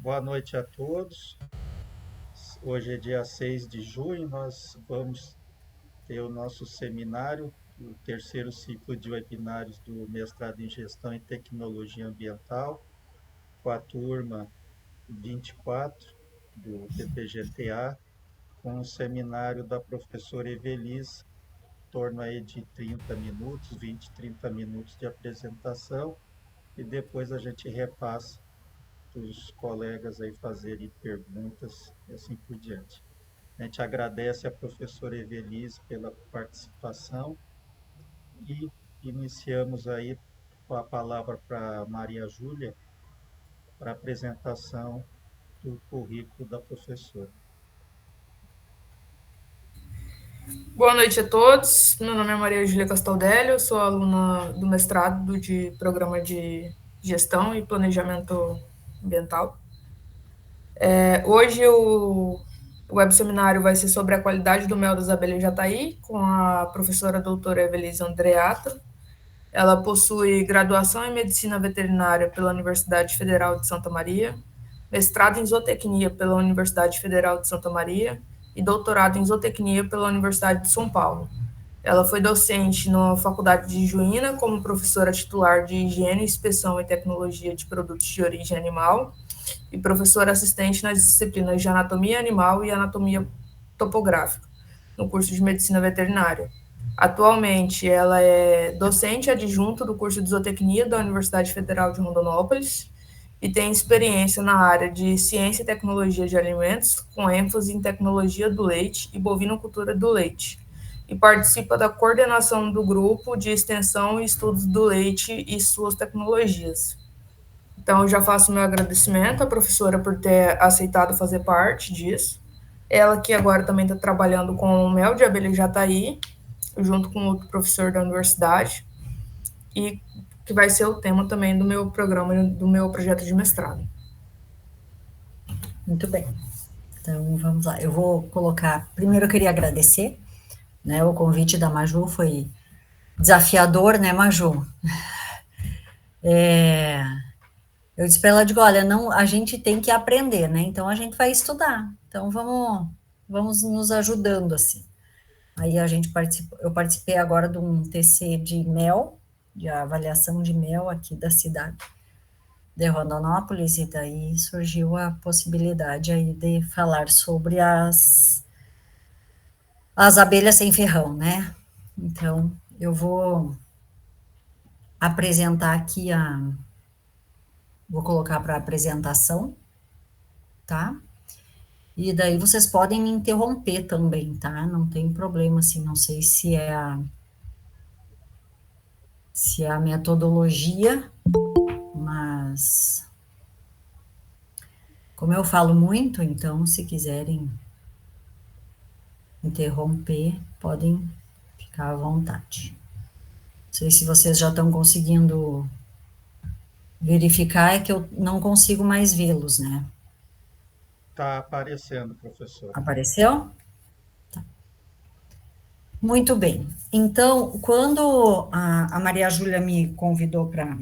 Boa noite a todos. Hoje é dia 6 de junho, nós vamos ter o nosso seminário, o terceiro ciclo de webinários do mestrado em Gestão e Tecnologia Ambiental, com a turma 24 do PPGTA, com o seminário da professora Evelise, em torno aí de 30 minutos, 20, 30 minutos de apresentação, e depois a gente repassa os colegas aí fazerem perguntas e assim por diante. A gente agradece a professora Evelise pela participação e iniciamos aí com a palavra para Maria Júlia para a apresentação do currículo da professora. Boa noite a todos. Meu nome é Maria Júlia Castaldelli, eu sou aluna do mestrado de Programa de Gestão e Planejamento Ambiental. Hoje o webseminário vai ser sobre a qualidade do mel das abelhas de Jataí, com a professora doutora Evelise Andreato. Ela possui graduação em Medicina Veterinária pela Universidade Federal de Santa Maria, mestrado em Zootecnia pela Universidade Federal de Santa Maria e doutorado em Zootecnia pela Universidade de São Paulo. Ela foi docente na Faculdade de Juína como professora titular de Higiene, Inspeção e Tecnologia de Produtos de Origem Animal e professora assistente nas disciplinas de Anatomia Animal e Anatomia Topográfica, no curso de Medicina Veterinária. Atualmente, ela é docente adjunto do curso de Zootecnia da Universidade Federal de Rondonópolis e tem experiência na área de Ciência e Tecnologia de Alimentos, com ênfase em tecnologia do leite e bovinocultura do leite, e participa da coordenação do grupo de extensão e estudos do leite e suas tecnologias. Então, eu já faço meu agradecimento à professora por ter aceitado fazer parte disso. Ela que agora também está trabalhando com o mel de abelha jataí, junto com outro professor da universidade, e que vai ser o tema também do meu programa, do meu projeto de mestrado. Muito bem. Então, vamos lá. Eu vou colocar... Primeiro, eu queria agradecer, né? O convite da Maju foi desafiador, né, Maju? Eu disse para ela, digo, olha, não, a gente tem que aprender, né? Então, a gente vai estudar. Então, vamos nos ajudando, assim. Aí, eu participei agora de um TC de mel, de avaliação de mel aqui da cidade de Rondonópolis, e daí surgiu a possibilidade aí de falar sobre as abelhas sem ferrão, né? Então, eu vou apresentar aqui vou colocar para apresentação, tá? E daí vocês podem me interromper também, tá? Não tem problema, assim, não sei se é a metodologia, mas como eu falo muito, então, se quiserem interromper, podem ficar à vontade. Não sei se vocês já estão conseguindo verificar, é que eu não consigo mais vê-los, né? Está aparecendo, professor. Apareceu? Muito bem. Então, quando a Maria Júlia me convidou para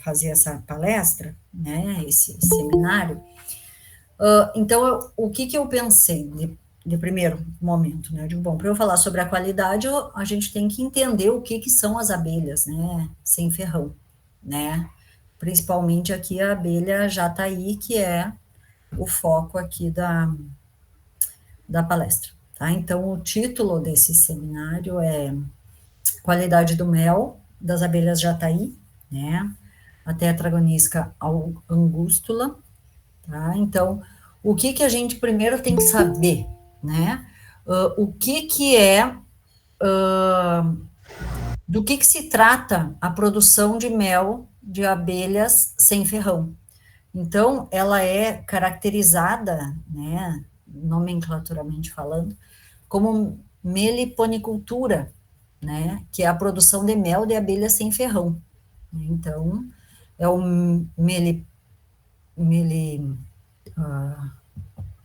fazer essa palestra, né, esse seminário, então, o que eu pensei de primeiro momento, né? Eu digo, bom, para eu falar sobre a qualidade, a gente tem que entender o que são as abelhas, né, sem ferrão, né? Principalmente aqui a abelha jataí, que é o foco aqui da palestra, tá? Então, o título desse seminário é Qualidade do Mel das Abelhas Jataí, né? A Tetragonisca angustula, tá? Então, o que a gente primeiro tem que saber, né? O que é, do que se trata a produção de mel de abelhas sem ferrão. Então, ela é caracterizada, né, nomenclaturamente falando, como meliponicultura, né, que é a produção de mel de abelhas sem ferrão. Então, é o meli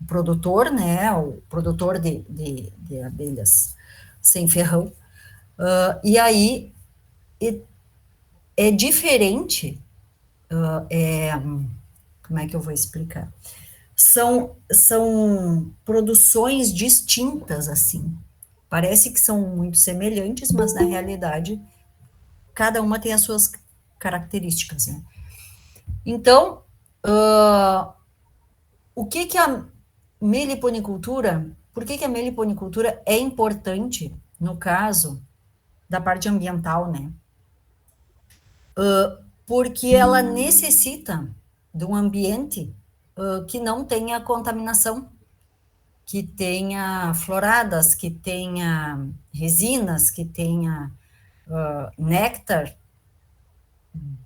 produtor, né, o produtor de abelhas sem ferrão. E aí, é diferente, como é que eu vou explicar? São produções distintas, assim. Parece que são muito semelhantes, mas na realidade, cada uma tem as suas características, né? Então, o que a meliponicultura, por que a meliponicultura é importante no caso da parte ambiental, né? Porque ela necessita de um ambiente que não tenha contaminação, que tenha floradas, que tenha resinas, que tenha néctar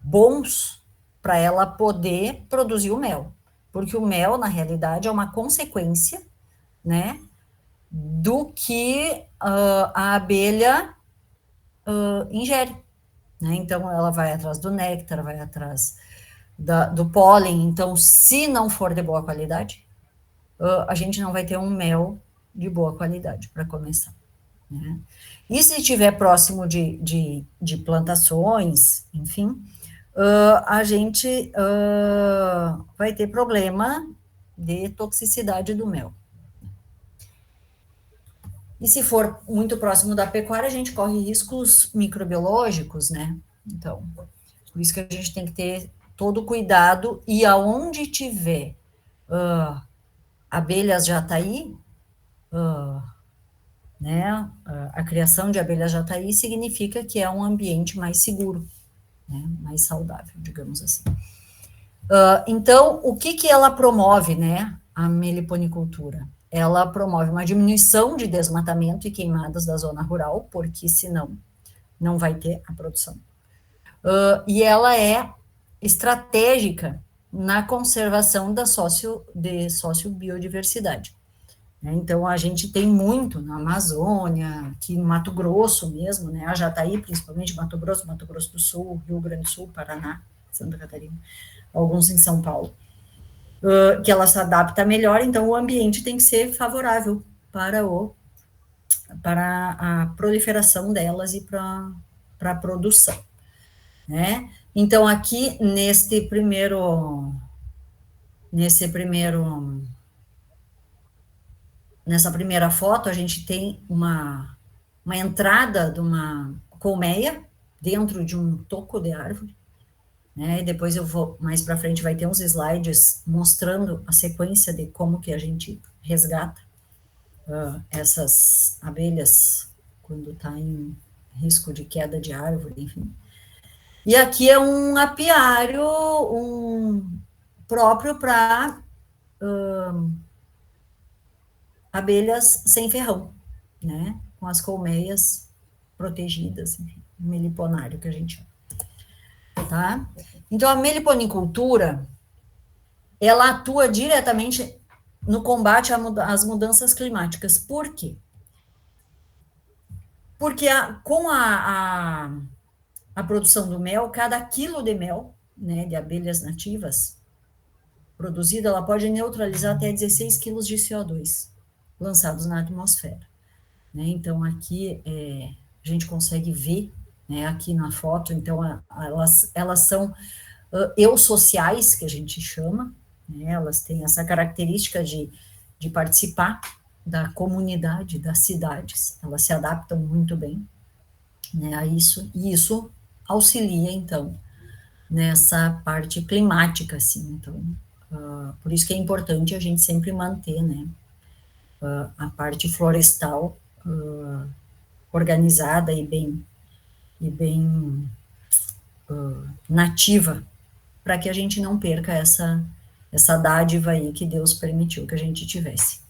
bons para ela poder produzir o mel. Porque o mel, na realidade, é uma consequência, né, do que a abelha ingere. Né? Então, ela vai atrás do néctar, vai atrás do pólen. Então, se não for de boa qualidade, a gente não vai ter um mel de boa qualidade, para começar. Né? E se estiver próximo de plantações, enfim, a gente vai ter problema de toxicidade do mel. E se for muito próximo da pecuária, a gente corre riscos microbiológicos, né? Então, por isso que a gente tem que ter todo o cuidado, e aonde tiver abelhas jataí, né, a criação de abelhas jataí significa que é um ambiente mais seguro, né, mais saudável, digamos assim. Então, o que ela promove, né, a meliponicultura? Ela promove uma diminuição de desmatamento e queimadas da zona rural, porque senão não vai ter a produção. E ela é estratégica na conservação da sociobiodiversidade. Então, a gente tem muito na Amazônia, aqui no Mato Grosso mesmo, né, a Jataí, principalmente Mato Grosso do Sul, Rio Grande do Sul, Paraná, Santa Catarina, alguns em São Paulo, que ela se adapta melhor, então o ambiente tem que ser favorável para a proliferação delas e para a produção, né? Então, aqui, nessa primeira foto, a gente tem uma entrada de uma colmeia dentro de um toco de árvore, né? E depois eu vou, mais para frente, vai ter uns slides mostrando a sequência de como que a gente resgata essas abelhas quando está em risco de queda de árvore, enfim. E aqui é um apiário próprio para abelhas sem ferrão, né? Com as colmeias protegidas, enfim, meliponário que a gente chama, tá? Então, a meliponicultura, ela atua diretamente no combate às mudanças climáticas. Por quê? Porque com a produção do mel, cada quilo de mel, né, de abelhas nativas produzida, ela pode neutralizar até 16 quilos de CO2 lançados na atmosfera. Né? Então, aqui a gente consegue ver, né, aqui na foto, então, elas são eusociais, que a gente chama, né? Elas têm essa característica de participar da comunidade, das cidades, elas se adaptam muito bem, né, a isso, e isso auxilia, então, nessa parte climática, assim, então, por isso que é importante a gente sempre manter, né, a parte florestal organizada e bem nativa, para que a gente não perca essa dádiva aí que Deus permitiu que a gente tivesse.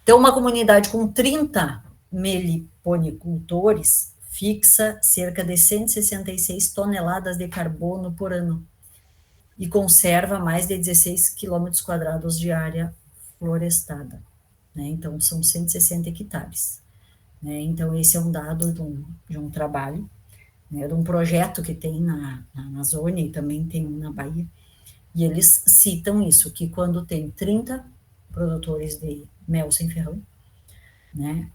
Então, uma comunidade com 30 meliponicultores fixa cerca de 166 toneladas de carbono por ano e conserva mais de 16 quilômetros quadrados de área florestada. Né? Então, são 160 hectares. Né? Então, esse é um dado de um trabalho, né, de um projeto que tem na Amazônia e também tem na Bahia, e eles citam isso, que quando tem 30 produtores de mel sem ferrão, né,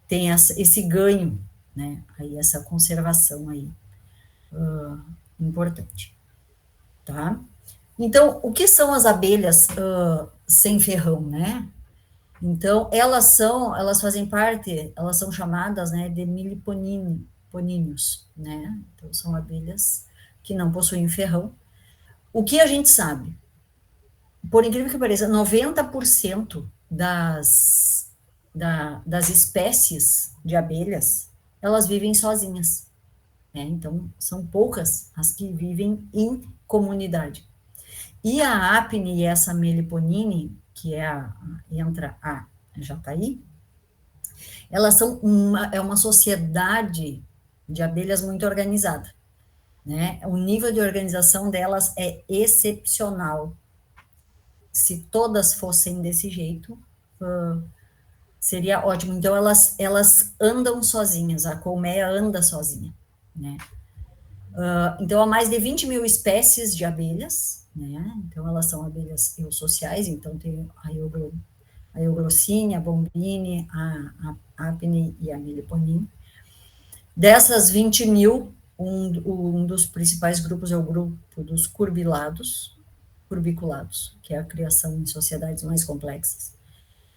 tem esse ganho, né, aí essa conservação aí importante, tá? Então, o que são as abelhas sem ferrão, né? Então, elas fazem parte, elas são chamadas, né, de meliponíneos, né? Então, são abelhas que não possuem ferrão. O que a gente sabe? Por incrível que pareça, 90% das espécies de abelhas, elas vivem sozinhas, né? Então, são poucas as que vivem em comunidade. E a apne e essa meliponine, que entra a jataí, elas são uma sociedade de abelhas muito organizada, né? O nível de organização delas é excepcional. Se todas fossem desse jeito, seria ótimo. Então, elas andam sozinhas, a colmeia anda sozinha, né? Então, há mais de 20 mil espécies de abelhas, né? Então, elas são abelhas eusociais, então tem a Euglossine, a Bombine, a Apne e a Meliponine. Dessas 20 mil, um dos principais grupos é o grupo dos curbiculados, que é a criação em sociedades mais complexas.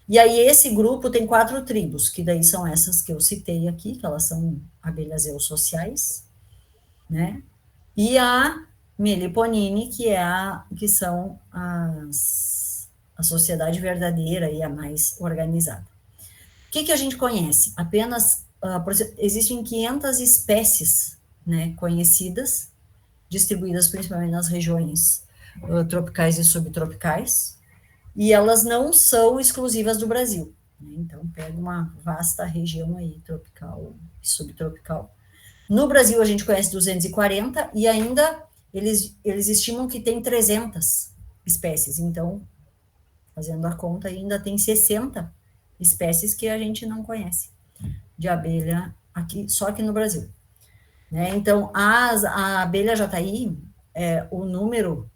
E aí esse grupo tem 4 tribos, que daí são essas que eu citei aqui, que elas são abelhas eusociais, né? E a Meliponine, que são a sociedade verdadeira e a mais organizada. O que a gente conhece? Apenas, existem 500 espécies, né, conhecidas, distribuídas principalmente nas regiões tropicais e subtropicais, e elas não são exclusivas do Brasil, né? Então, pega uma vasta região aí, tropical e subtropical. No Brasil, a gente conhece 240, e ainda eles estimam que tem 300 espécies. Então, fazendo a conta, ainda tem 60 espécies que a gente não conhece de abelha aqui, só aqui no Brasil, né? Então, a abelha jataí, o número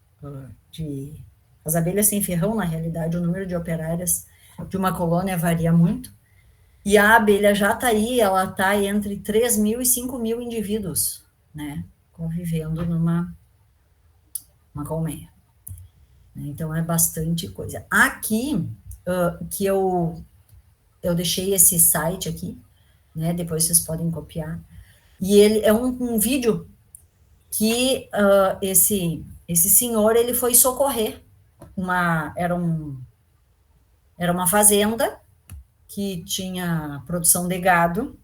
as abelhas sem ferrão, na realidade, o número de operárias de uma colônia varia muito, e a abelha jataí, ela está entre 3 mil e 5 mil indivíduos, né, convivendo numa colmeia. Então, é bastante coisa. Aqui, que eu deixei esse site aqui, né, depois vocês podem copiar, e ele é um vídeo que esse senhor, ele foi socorrer era uma fazenda que tinha produção de gado,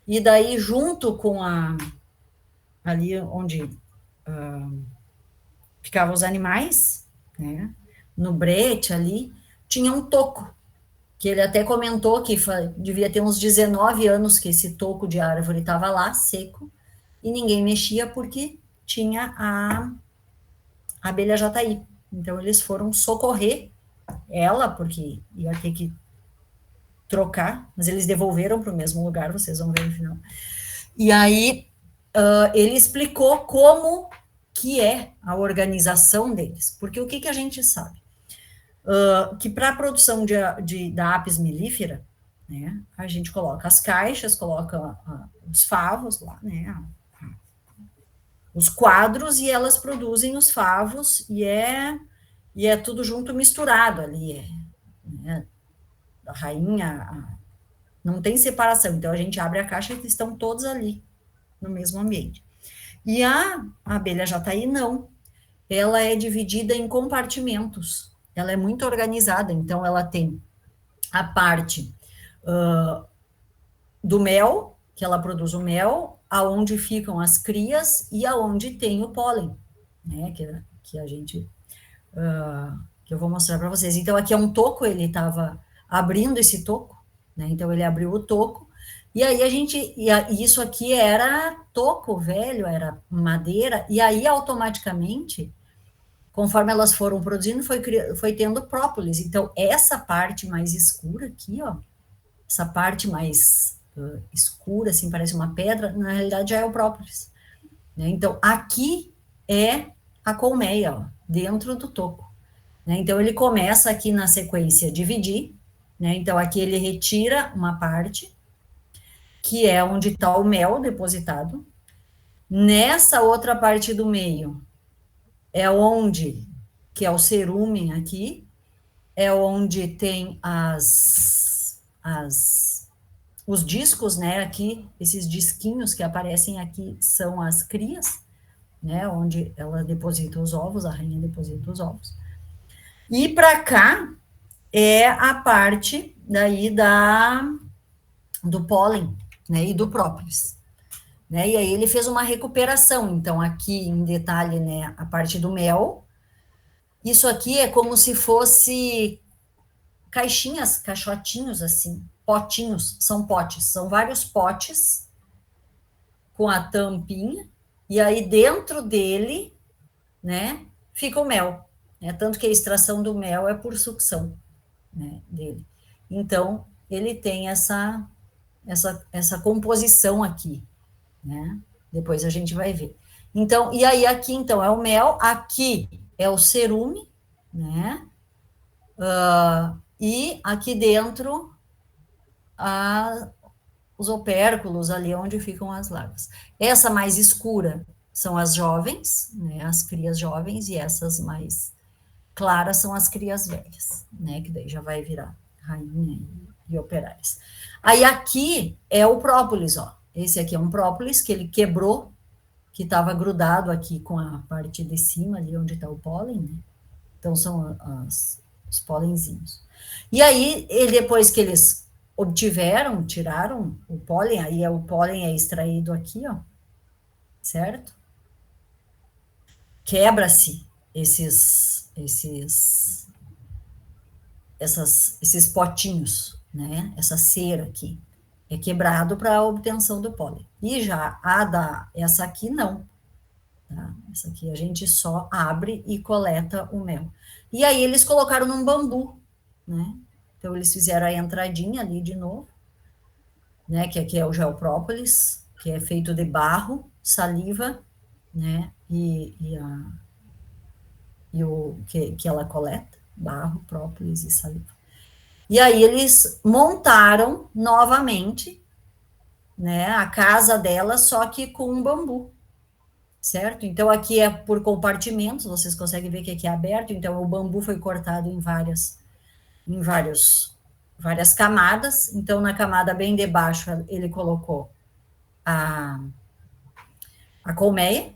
e daí junto com ali onde ficavam os animais, né, no brete ali, tinha um toco, que ele até comentou que devia ter uns 19 anos que esse toco de árvore estava lá, seco, e ninguém mexia porque tinha a abelha jataí. Então, eles foram socorrer ela, porque ia ter que trocar, mas eles devolveram para o mesmo lugar, vocês vão ver no final. E aí, ele explicou como que é a organização deles, porque o que a gente sabe? Que para a produção da apis mellifera, né, a gente coloca as caixas, coloca os favos lá, né, os quadros, e elas produzem os favos, e é tudo junto misturado ali, né, a rainha, não tem separação, então a gente abre a caixa e estão todos ali, no mesmo ambiente. E a abelha jataí não, ela é dividida em compartimentos, ela é muito organizada, então ela tem a parte do mel, que ela produz o mel, aonde ficam as crias e aonde tem o pólen, né, que a gente, que eu vou mostrar para vocês. Então, aqui é um toco, ele estava abrindo esse toco, né, então ele abriu o toco, e aí isso aqui era toco velho, era madeira, e aí automaticamente, conforme elas foram produzindo, foi tendo própolis. Então, essa parte mais escura aqui, ó, essa parte mais escura, assim, parece uma pedra, na realidade já é o própolis, né? Então, aqui é a colmeia, ó, dentro do toco, né? Então, ele começa aqui na sequência dividir, né? Então, aqui ele retira uma parte, que é onde está o mel depositado. Nessa outra parte do meio é onde que é o cerumen aqui, é onde tem os discos, né, aqui, esses disquinhos que aparecem aqui são as crias, né, onde ela deposita os ovos, a rainha deposita os ovos. E para cá é a parte daí do pólen, né, e do própolis. Né, e aí ele fez uma recuperação, então aqui em detalhe, né, a parte do mel, isso aqui é como se fosse caixinhas, caixotinhos assim, potinhos, são potes, são vários potes com a tampinha, e aí dentro dele, né, fica o mel, né, tanto que a extração do mel é por sucção, né, dele. Então, ele tem essa composição aqui, né, depois a gente vai ver. Então, e aí aqui, então, é o mel, aqui é o cerume, né, e aqui dentro, os opérculos, ali onde ficam as larvas. Essa mais escura são as jovens, né, as crias jovens, e essas mais claras são as crias velhas, né, que daí já vai virar rainha e operárias. Aí aqui é o própolis, ó. Esse aqui é um própolis que ele quebrou, que estava grudado aqui com a parte de cima, ali onde está o pólen, né? Então são os pólenzinhos. E aí, depois que eles tiraram o pólen, aí o pólen é extraído aqui, ó, certo? Quebra-se esses potinhos, né? Essa cera aqui é quebrado para a obtenção do pólen. E já essa aqui não. Tá? Essa aqui a gente só abre e coleta o mel. E aí eles colocaram num bambu, né? Então eles fizeram a entradinha ali de novo, né? Que aqui é o gel própolis, que é feito de barro, saliva, né? E o que ela coleta, barro, própolis e saliva. E aí eles montaram novamente, né, a casa dela, só que com um bambu, certo? Então aqui é por compartimentos, vocês conseguem ver que aqui é aberto, então o bambu foi cortado em várias camadas. Então na camada bem de baixo ele colocou a colmeia,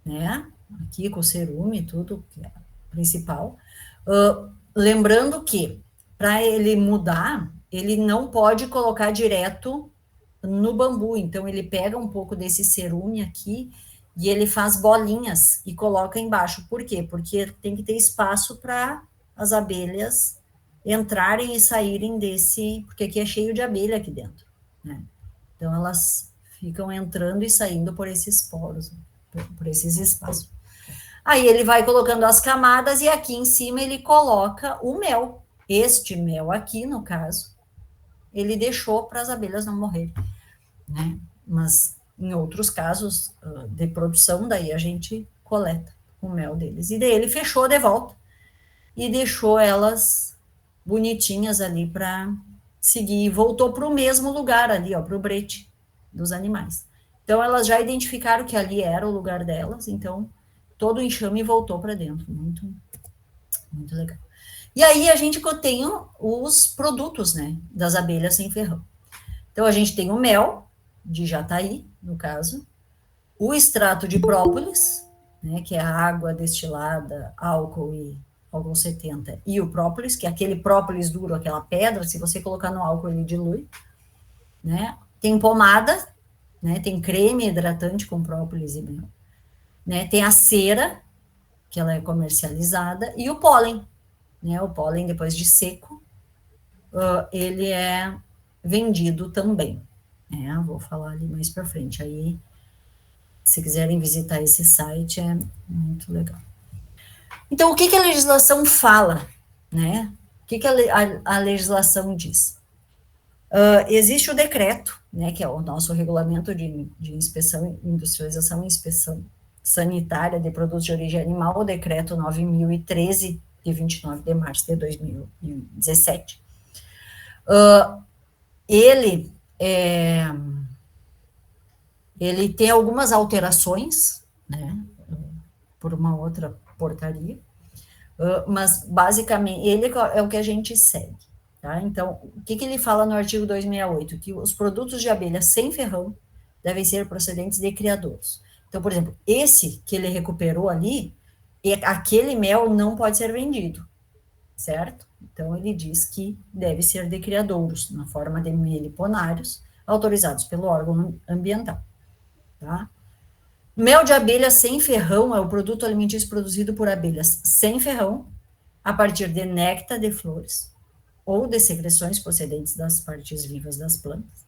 né, aqui com o cerume e tudo, que é a principal. Lembrando que para ele mudar, ele não pode colocar direto no bambu, então ele pega um pouco desse cerume aqui e ele faz bolinhas e coloca embaixo. Por quê? Porque tem que ter espaço para as abelhas entrarem e saírem porque aqui é cheio de abelha aqui dentro, né? Então elas ficam entrando e saindo por esses poros, por esses espaços. Aí ele vai colocando as camadas e aqui em cima ele coloca o mel. Este mel aqui, no caso, ele deixou para as abelhas não morrerem, né? Mas em outros casos de produção, daí a gente coleta o mel deles. E daí ele fechou de volta e deixou elas bonitinhas ali para seguir. E voltou para o mesmo lugar ali, ó, para o brete dos animais. Então elas já identificaram que ali era o lugar delas, então todo o enxame voltou para dentro. Muito, muito legal. E aí a gente tem os produtos, né, das abelhas sem ferrão. Então a gente tem o mel de jataí, no caso, o extrato de própolis, né, que é a água destilada, álcool e álcool 70, e o própolis, que é aquele própolis duro, aquela pedra, se você colocar no álcool ele dilui, né? Tem pomada, né, tem creme hidratante com própolis e mel, né? Tem a cera, que ela é comercializada, e o pólen, né? O pólen, depois de seco, ele é vendido também, né? Vou falar ali mais para frente. Aí, se quiserem visitar esse site, é muito legal. Então, o que a legislação fala, né? O que a legislação diz? Existe o decreto, né, que é o nosso regulamento de inspeção, industrialização e inspeção sanitária de produtos de origem animal, o decreto 9.013, de 29 de março de 2017. Ele tem algumas alterações, né, por uma outra portaria, mas basicamente ele é o que a gente segue, tá? Então, o que ele fala no artigo 268? Que os produtos de abelha sem ferrão devem ser procedentes de criadouros. Então, por exemplo, esse que ele recuperou ali, aquele mel não pode ser vendido, certo? Então, ele diz que deve ser de criadouros, na forma de meliponários, autorizados pelo órgão ambiental, tá? Mel de abelha sem ferrão é o produto alimentício produzido por abelhas sem ferrão, a partir de néctar de flores ou de secreções procedentes das partes vivas das plantas,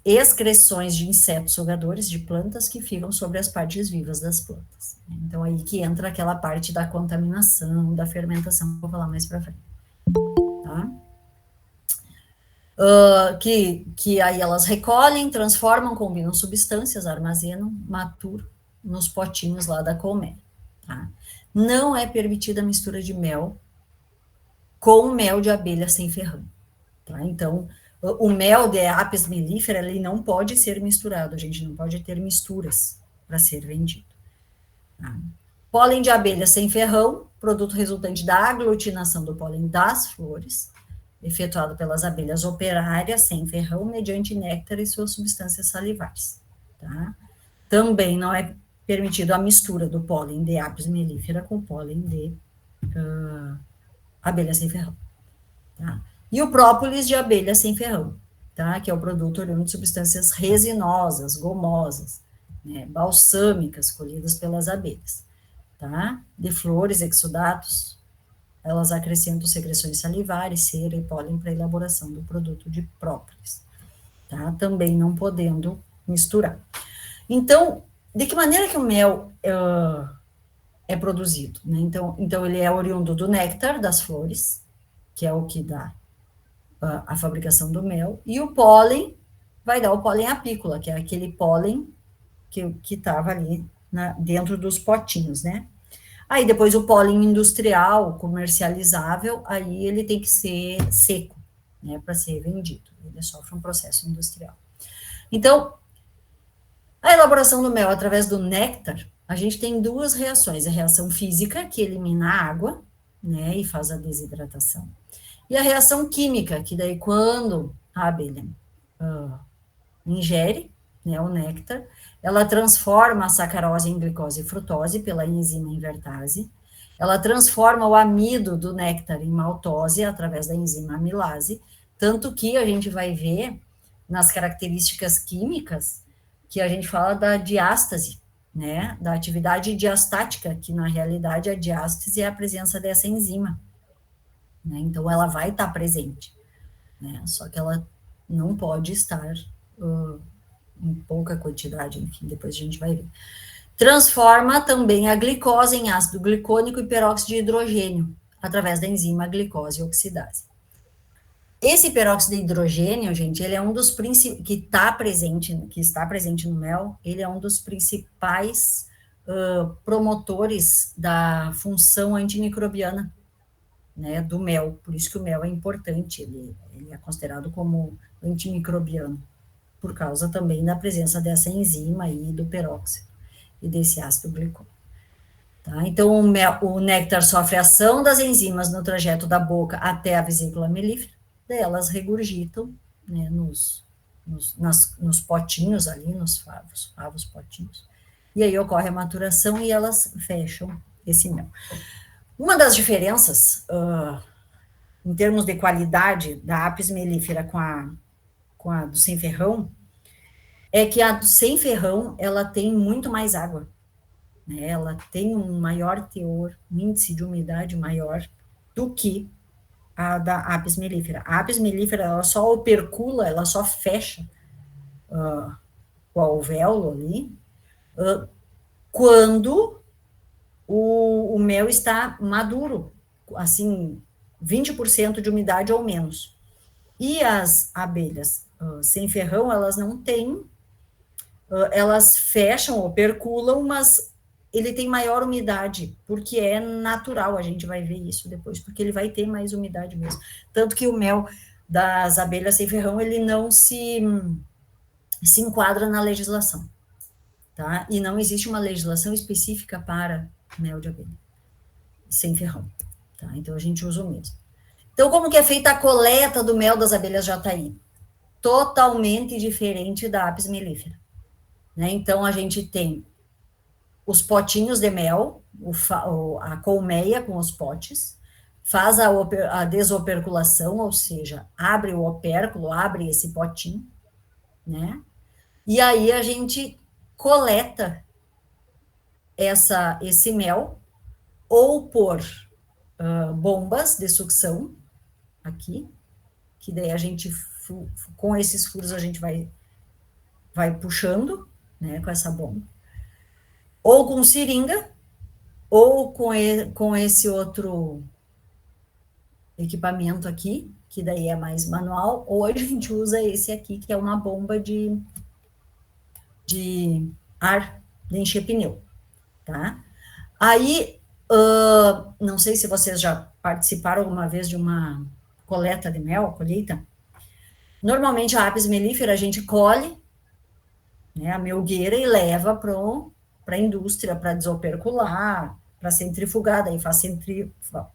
excreções de insetos sugadores de plantas que ficam sobre as partes vivas das plantas. Então, aí que entra aquela parte da contaminação, da fermentação, que eu vou falar mais para frente. Tá? Que aí elas recolhem, transformam, combinam substâncias, armazenam, maturam nos potinhos lá da colmeia. Tá? Não é permitida a mistura de mel com mel de abelha sem ferrão. Tá? Então, o mel de Apis mellifera, ele não pode ser misturado, a gente não pode ter misturas para ser vendido. Tá? Pólen de abelha sem ferrão, produto resultante da aglutinação do pólen das flores, efetuado pelas abelhas operárias sem ferrão, mediante néctar e suas substâncias salivares. Tá? Também não é permitido a mistura do pólen de Apis mellifera com pólen de abelha sem ferrão. Tá? E o própolis de abelha sem ferrão, tá? Que é o produto oriundo de substâncias resinosas, gomosas, né? Balsâmicas, colhidas pelas abelhas. Tá? De flores, exudatos, elas acrescentam secreções salivares, cera e pólen para a elaboração do produto de própolis. Tá? Também não podendo misturar. Então, de que maneira que o mel é produzido? Né? Então, ele é oriundo do néctar das flores, que é o que dá a fabricação do mel, e o pólen vai dar o pólen apícola, que é aquele pólen que estava ali dentro dos potinhos, né? Aí depois o pólen industrial, comercializável, aí ele tem que ser seco, né, para ser vendido. Ele sofre um processo industrial. Então, a elaboração do mel através do néctar, a gente tem duas reações. A reação física, que elimina a água, né, e faz a desidratação. E a reação química, que daí quando a abelha ingere, né, o néctar, ela transforma a sacarose em glicose e frutose pela enzima invertase, ela transforma o amido do néctar em maltose através da enzima amilase, tanto que a gente vai ver nas características químicas que a gente fala da diástase, né, da atividade diastática, que na realidade a diástase é a presença dessa enzima, né, então ela vai estar presente, né, só que ela não pode estar em pouca quantidade, enfim, depois a gente vai ver. Transforma também a glicose em ácido glicônico e peróxido de hidrogênio, através da enzima glicose oxidase. Esse peróxido de hidrogênio, gente, ele é um dos principais, que está presente no mel, ele é um dos principais promotores da função antimicrobiana, né, do mel, por isso que o mel é importante, ele é considerado como antimicrobiano, por causa também da presença dessa enzima aí do peróxido e desse ácido glicônico. Tá? Então, o néctar sofre ação das enzimas no trajeto da boca até a vesícula melífera, daí elas regurgitam, né, nos potinhos ali, nos favos potinhos, e aí ocorre a maturação e elas fecham esse mel. Uma das diferenças, em termos de qualidade da Apis mellifera com a do sem ferrão, é que a do sem ferrão, ela tem muito mais água, né? Ela tem um maior teor, um índice de umidade maior do que a da Apis mellifera. A Apis mellifera, ela só opercula, ela só fecha o alvéolo ali, quando o mel está maduro, assim, 20% de umidade ou menos. E as abelhas sem ferrão, elas não têm, elas fecham ou perculam, mas ele tem maior umidade, porque é natural, a gente vai ver isso depois, porque ele vai ter mais umidade mesmo. Tanto que o mel das abelhas sem ferrão, ele não se enquadra na legislação, tá? E não existe uma legislação específica para mel de abelha. sem ferrão, tá? Então, a gente usa o mesmo. Então, como que é feita a coleta do mel das abelhas jataí? Totalmente diferente da apis mellifera, né? Então, a gente tem os potinhos de mel, a colmeia com os potes, faz a desoperculação, ou seja, abre o opérculo, abre esse potinho, né? E aí a gente coleta esse mel, ou por bombas de sucção, aqui, que daí a gente, com esses furos, a gente vai puxando, né, com essa bomba, ou com seringa, ou com esse outro equipamento aqui, que daí é mais manual, ou a gente usa esse aqui, que é uma bomba de ar, de encher pneu, tá? Aí, não sei se vocês já participaram alguma vez de uma coleta de mel, colheita. Normalmente a apis mellifera a gente colhe, né, a melgueira e leva para a indústria, para desopercular, para centrifugar, daí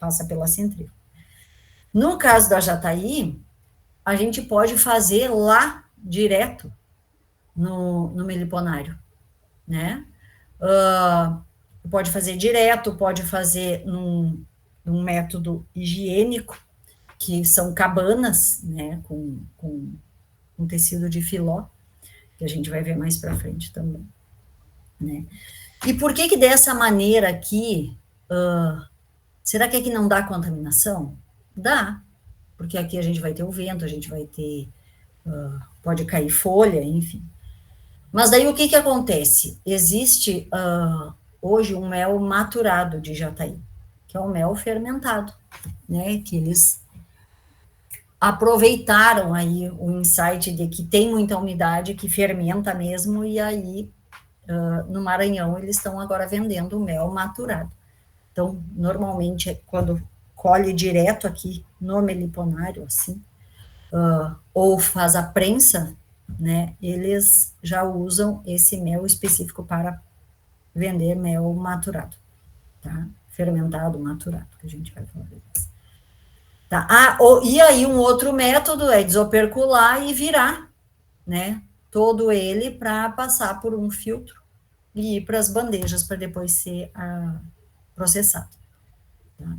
passa pela centrífuga. No caso da jataí, a gente pode fazer lá direto no meliponário, né? Pode fazer direto, pode fazer num método higiênico, que são cabanas, né, com tecido de filó, que a gente vai ver mais para frente também, né? E por que dessa maneira aqui, será que aqui não dá contaminação? Dá, porque aqui a gente vai ter o vento, a gente vai ter, pode cair folha, enfim. Mas daí o que acontece? Existe hoje um mel maturado de jataí, que é o mel fermentado, né, que eles aproveitaram aí o insight de que tem muita umidade, que fermenta mesmo, e aí no Maranhão eles estão agora vendendo mel maturado. Então, normalmente, quando colhe direto aqui no meliponário, assim, ou faz a prensa, né, eles já usam esse mel específico para vender mel maturado, tá? Fermentado, maturado, que a gente vai falar depois. Tá? E aí um outro método é desopercular e virar, né, todo ele para passar por um filtro e ir para as bandejas para depois ser processado. Tá?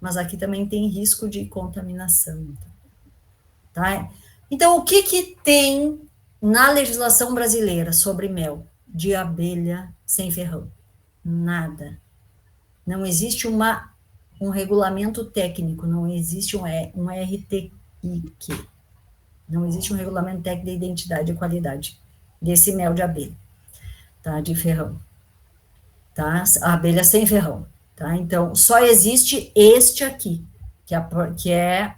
Mas aqui também tem risco de contaminação. Tá? Então, o que tem na legislação brasileira sobre mel de abelha sem ferrão? Nada. Não existe um regulamento técnico, não existe um RTIQ, não existe um regulamento técnico de identidade e qualidade desse mel de abelha, tá? De ferrão, tá? A abelha sem ferrão, tá? Então, só existe este aqui, que é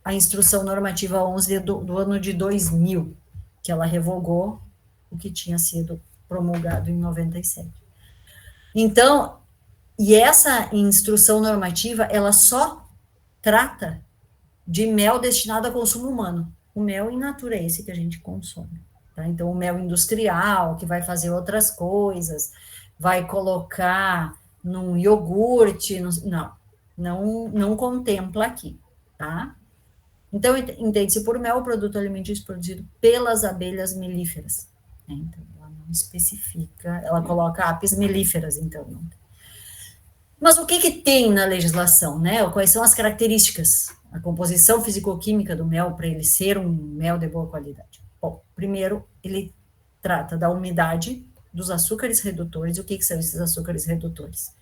a instrução normativa 11 do ano de 2000, que ela revogou o que tinha sido promulgado em 97. Então, e essa instrução normativa, ela só trata de mel destinado a consumo humano. O mel in natura é esse que a gente consome. Tá? Então, o mel industrial, que vai fazer outras coisas, vai colocar num iogurte, não contempla aqui, tá? Então, entende-se por mel o produto alimentício produzido pelas abelhas melíferas. Né? Então, ela não especifica, ela coloca apis mellíferas, então, não tem. Mas o que tem na legislação, né? Quais são as características, a composição fisicoquímica do mel para ele ser um mel de boa qualidade? Bom, primeiro, ele trata da umidade, dos açúcares redutores. O que são esses açúcares redutores?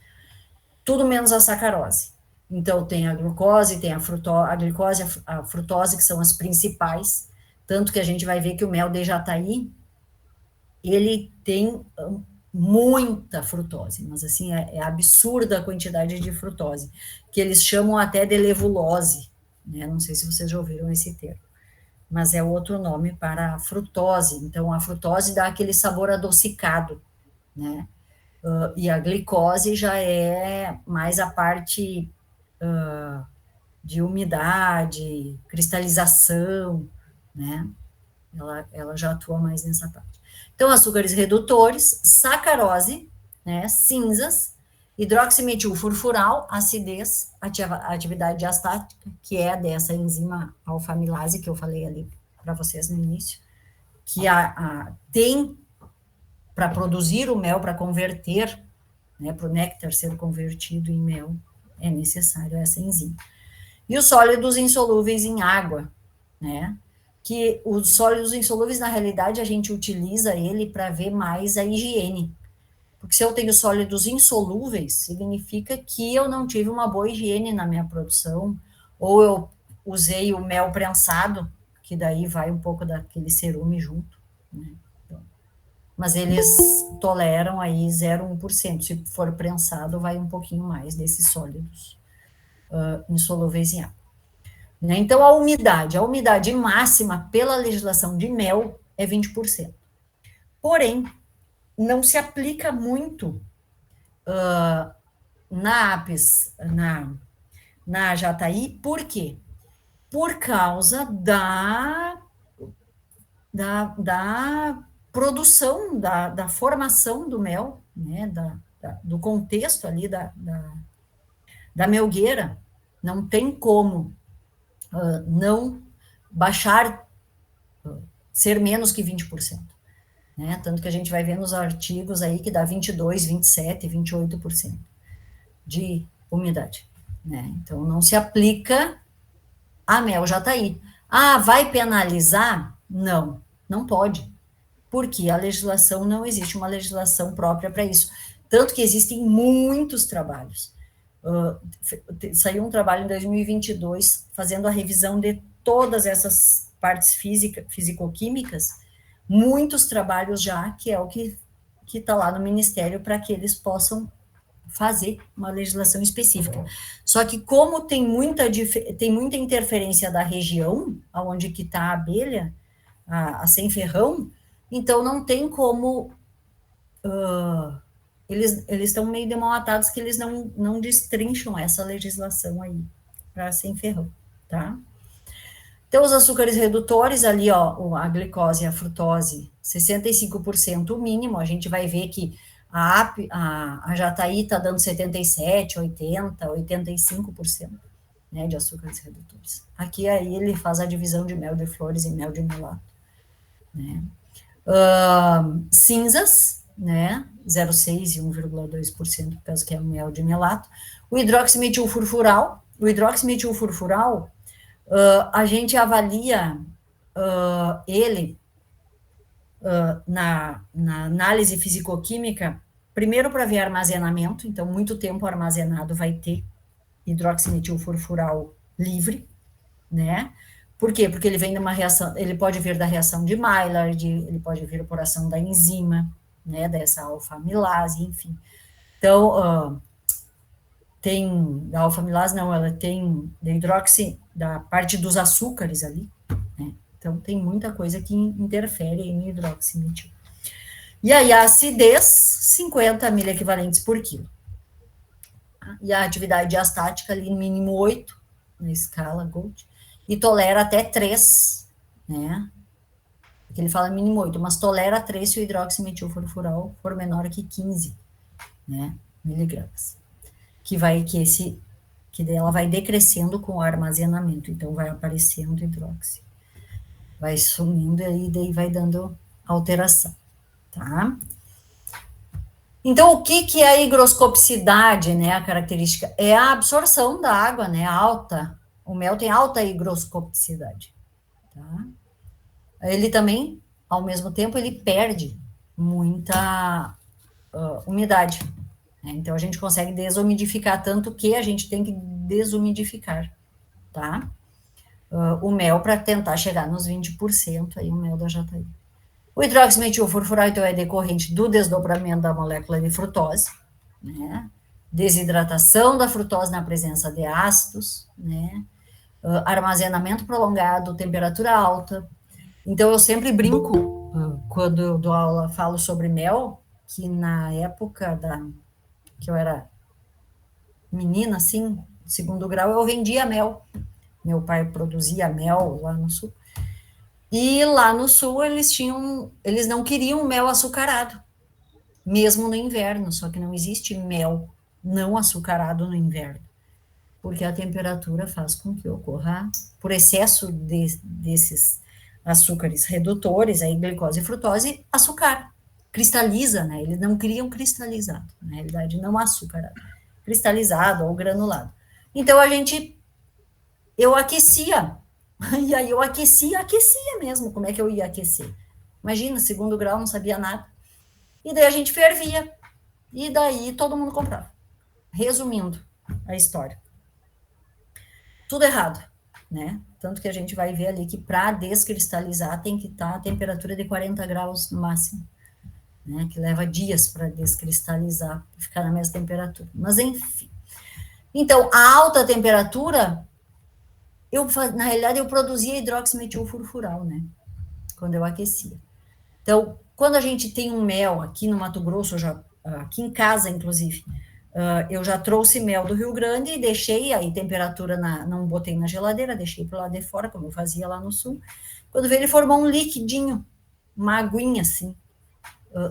Tudo menos a sacarose. Então, tem a glucose, tem a glicose, a frutose, que são as principais, tanto que a gente vai ver que o mel de jataí, ele tem muita frutose, mas assim, é absurda a quantidade de frutose, que eles chamam até de levulose, né? Não sei se vocês já ouviram esse termo, mas é outro nome para a frutose. Então, a frutose dá aquele sabor adocicado, né? E a glicose já é mais a parte de umidade, cristalização, né? Ela já atua mais nessa parte. Então, açúcares redutores, sacarose, né, cinzas, Hidroximetilfurfural, acidez, atividade diastática, que é dessa enzima alfa-amilase que eu falei ali para vocês no início, que tem para produzir o mel, para converter, né, para o néctar ser convertido em mel, é necessário essa enzima. E os sólidos insolúveis em água, né? Que os sólidos insolúveis, na realidade, a gente utiliza ele para ver mais a higiene. Porque se eu tenho sólidos insolúveis, significa que eu não tive uma boa higiene na minha produção, ou eu usei o mel prensado, que daí vai um pouco daquele cerume junto, né? Mas eles toleram aí 0,1%. Se for prensado, vai um pouquinho mais desses sólidos insolúveis em água. Né? Então, a umidade máxima pela legislação de mel é 20%. Porém, não se aplica muito na APES, na Jataí, por quê? Por causa da produção, da formação do mel, né? Do contexto ali da melgueira. Não tem como não baixar, ser menos que 20%. Né? Tanto que a gente vai ver nos artigos aí que dá 22, 27, 28% de umidade. Né? Então, não se aplica a mel Jataí. Vai penalizar? Não, não pode. Porque a legislação, não existe uma legislação própria para isso. Tanto que existem muitos trabalhos. Saiu um trabalho em 2022 fazendo a revisão de todas essas partes fisicoquímicas, muitos trabalhos já, que é o que está lá no Ministério para que eles possam fazer uma legislação específica. Só que como tem muita interferência da região, aonde que está a abelha, a sem ferrão, então não tem como... eles estão meio de mão atados que eles não destrincham essa legislação aí para sem ferrão, tá? Então, os açúcares redutores ali, ó, a glicose e a frutose, 65% o mínimo, a gente vai ver que a Jataí está dando 77%, 80%, 85%, né, de açúcares redutores. Aqui, aí, ele faz a divisão de mel de flores e mel de melato, né? Cinzas, né, 0,6% e 1,2%, caso que é mel de melato. O hidroximetilfurfural, a gente avalia ele na análise fisicoquímica, primeiro para ver armazenamento, então muito tempo armazenado vai ter hidroximetilfurfural livre, né? Por quê? Porque ele vem de uma reação, ele pode vir da reação de Maillard, ele pode vir por ação da enzima, né, dessa alfa-amilase, enfim. Então, tem, da alfa-amilase não, ela tem da parte dos açúcares ali, né? Então, tem muita coisa que interfere em hidroximetil. E aí, a acidez, 50 miliequivalentes por quilo. E a atividade diastática ali, mínimo 8, na escala Gold, e tolera até 3, né? Porque ele fala mínimo 8, mas tolera 3 se o hidroximetilfurfural for menor que 15, né, miligramas. Que daí ela vai decrescendo com o armazenamento, então vai aparecendo hidróxido, vai sumindo e daí vai dando alteração, tá? Então, o que é a higroscopicidade, né, a característica? É a absorção da água, né, alta, o mel tem alta higroscopicidade, tá? Ele também, ao mesmo tempo, ele perde muita umidade, né? Então, a gente consegue desumidificar, tanto que a gente tem que desumidificar, tá? O mel para tentar chegar nos 20% aí, o mel da Jataí. O hidroximetilfurfural, então, é decorrente do desdobramento da molécula de frutose, né? Desidratação da frutose na presença de ácidos, né? Armazenamento prolongado, temperatura alta. Então, eu sempre brinco, quando eu dou aula, falo sobre mel, que na época que eu era menina, assim, segundo grau, eu vendia mel. Meu pai produzia mel lá no sul. E lá no sul eles não queriam mel açucarado, mesmo no inverno, só que não existe mel não açucarado no inverno, porque a temperatura faz com que ocorra, por excesso desses açúcares redutores, aí glicose e frutose, açúcar, cristaliza, né? Eles não criam cristalizado, na realidade não açucarado, cristalizado ou granulado. Então eu aquecia, e aí eu aquecia mesmo, como é que eu ia aquecer? Imagina, 2º grau, não sabia nada. E daí a gente fervia, e daí todo mundo comprava. Resumindo a história. Tudo errado, né? Tanto que a gente vai ver ali que para descristalizar tem que estar a temperatura de 40 graus no máximo, né? Que leva dias para descristalizar, ficar na mesma temperatura. Mas enfim. Então, a alta temperatura, na realidade, eu produzia hidroximetilfurfural, né? Quando eu aquecia. Então, quando a gente tem um mel aqui no Mato Grosso, aqui em casa, inclusive, eu já trouxe mel do Rio Grande e deixei aí temperatura, não botei na geladeira, deixei para lá de fora, como eu fazia lá no sul. Quando veio, ele formou um liquidinho, uma aguinha assim,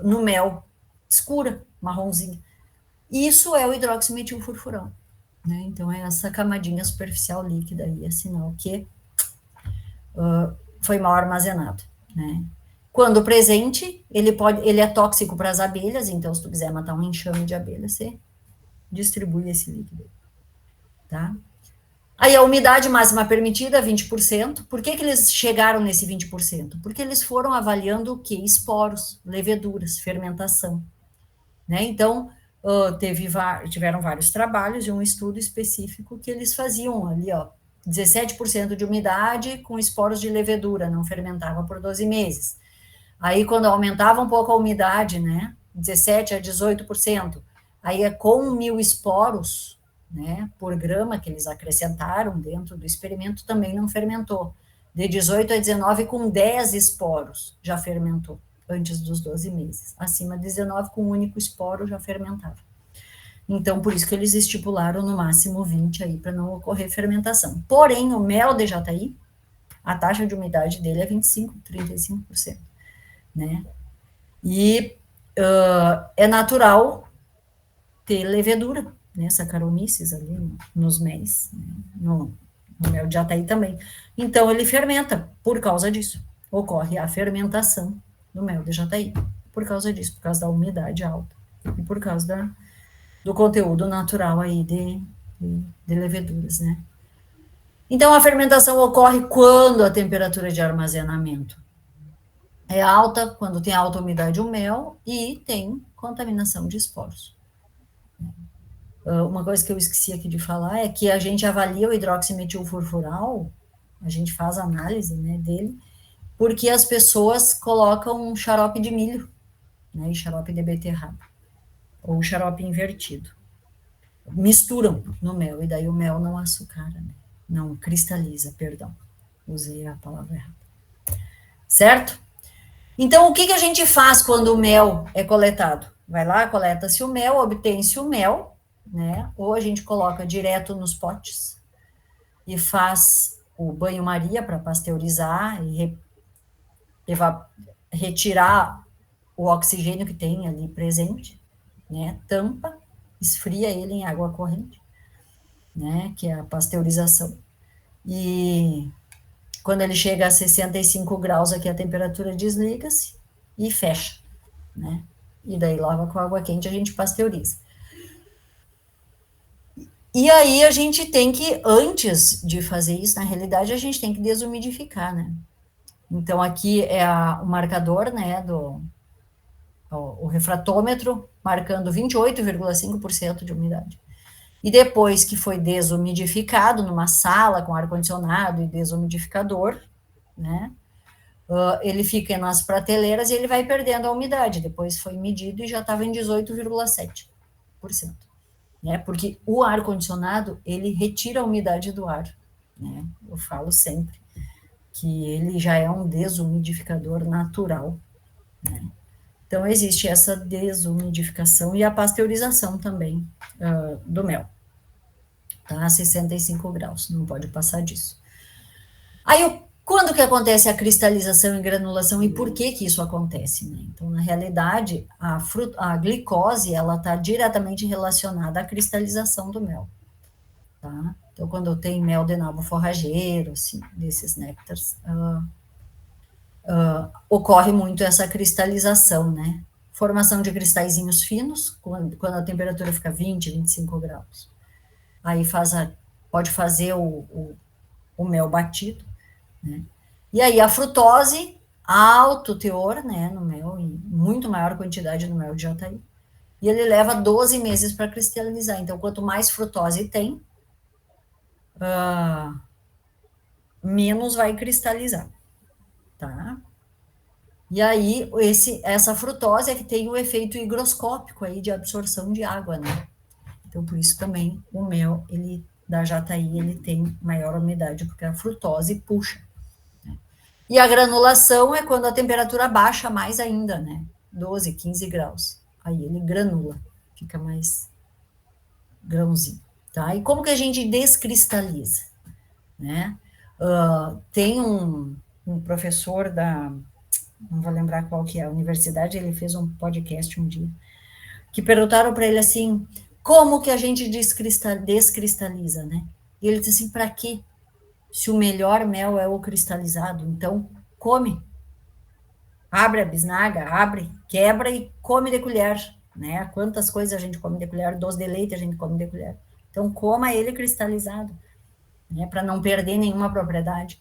no mel, escura, marronzinha. Isso é o hidroximetilfurfural, né? Então, é essa camadinha superficial líquida aí, é sinal que foi mal armazenado, né? Quando presente, ele é tóxico para as abelhas, então se tu quiser matar um enxame de abelha, você distribui esse líquido, tá? Aí a umidade máxima permitida, 20%. Por que eles chegaram nesse 20%? Porque eles foram avaliando o quê? Esporos, leveduras, fermentação, né? Então, tiveram vários trabalhos e um estudo específico que eles faziam ali, ó, 17% de umidade com esporos de levedura, não fermentava por 12 meses. Aí, quando aumentava um pouco a umidade, né, 17% a 18%, aí é com 1.000 esporos, né, por grama que eles acrescentaram dentro do experimento, também não fermentou. De 18 a 19, com 10 esporos, já fermentou, antes dos 12 meses. Acima de 19, com um único esporo, já fermentava. Então, por isso que eles estipularam no máximo 20 aí, para não ocorrer fermentação. Porém, o mel de jataí, a taxa de umidade dele é 25%, 35%. Né? E é natural ter levedura, né? Saccharomyces ali nos méis, né? no mel de jataí também. Então, ele fermenta por causa disso. Ocorre a fermentação do mel de jataí, por causa disso, por causa da umidade alta e por causa do conteúdo natural aí de leveduras, né? Então, a fermentação ocorre quando a temperatura de armazenamento é alta, quando tem alta umidade o mel e tem contaminação de esporos. Uma coisa que eu esqueci aqui de falar é que a gente avalia o hidroximetilfurfural, a gente faz análise, né, dele, porque as pessoas colocam um xarope de milho, né, e xarope de beterraba, ou xarope invertido. Misturam no mel, e daí o mel não açucara, né, não cristaliza, perdão, usei a palavra errada. Certo? Então, o que a gente faz quando o mel é coletado? Vai lá, coleta-se o mel, obtém-se o mel, né? Ou a gente coloca direto nos potes e faz o banho-maria para pasteurizar e retirar o oxigênio que tem ali presente, né? Tampa, esfria ele em água corrente, né? Que é a pasteurização. E quando ele chega a 65 graus, aqui a temperatura desliga-se e fecha, né? E daí lava com água quente, a gente pasteuriza. E aí a gente tem que, antes de fazer isso, na realidade, a gente tem que desumidificar, né? Então, aqui é o marcador, né, o refratômetro, marcando 28,5% de umidade. E depois que foi desumidificado numa sala com ar-condicionado e desumidificador, né, ele fica nas prateleiras e ele vai perdendo a umidade. Depois foi medido e já estava em 18,7%. Né, porque o ar-condicionado, ele retira a umidade do ar, né, eu falo sempre que ele já é um desumidificador natural, né. Então, existe essa desumidificação e a pasteurização também do mel, tá, a 65 graus, não pode passar disso. Aí, Quando que acontece a cristalização e granulação e por que que isso acontece, né? Então, na realidade, a glicose, ela está diretamente relacionada à cristalização do mel, tá? Então, quando tem mel de nabo forrageiro, assim, desses néctares, ocorre muito essa cristalização, né? Formação de cristalzinhos finos, quando a temperatura fica 20, 25 graus. Aí pode fazer o mel batido, né? E aí a frutose, alto teor, né, no mel, em muito maior quantidade no mel de jataí, e ele leva 12 meses para cristalizar. Então, quanto mais frutose tem, menos vai cristalizar, tá? E aí, essa frutose é que tem o efeito higroscópico aí de absorção de água, né? Então, por isso também o mel, da jataí, ele tem maior umidade, porque a frutose puxa. Né? E a granulação é quando a temperatura baixa mais ainda, né? 12, 15 graus. Aí ele granula, fica mais grãozinho, tá? E como que a gente descristaliza, né? Tem um professor não vou lembrar qual que é a universidade, ele fez um podcast um dia, que perguntaram para ele assim, como que a gente descristaliza, né? E ele disse assim, para quê? Se o melhor mel é o cristalizado, então come. Abre a bisnaga, quebra e come de colher, né? Quantas coisas a gente come de colher, doce de leite a gente come de colher. Então coma ele cristalizado, né? Para não perder nenhuma propriedade.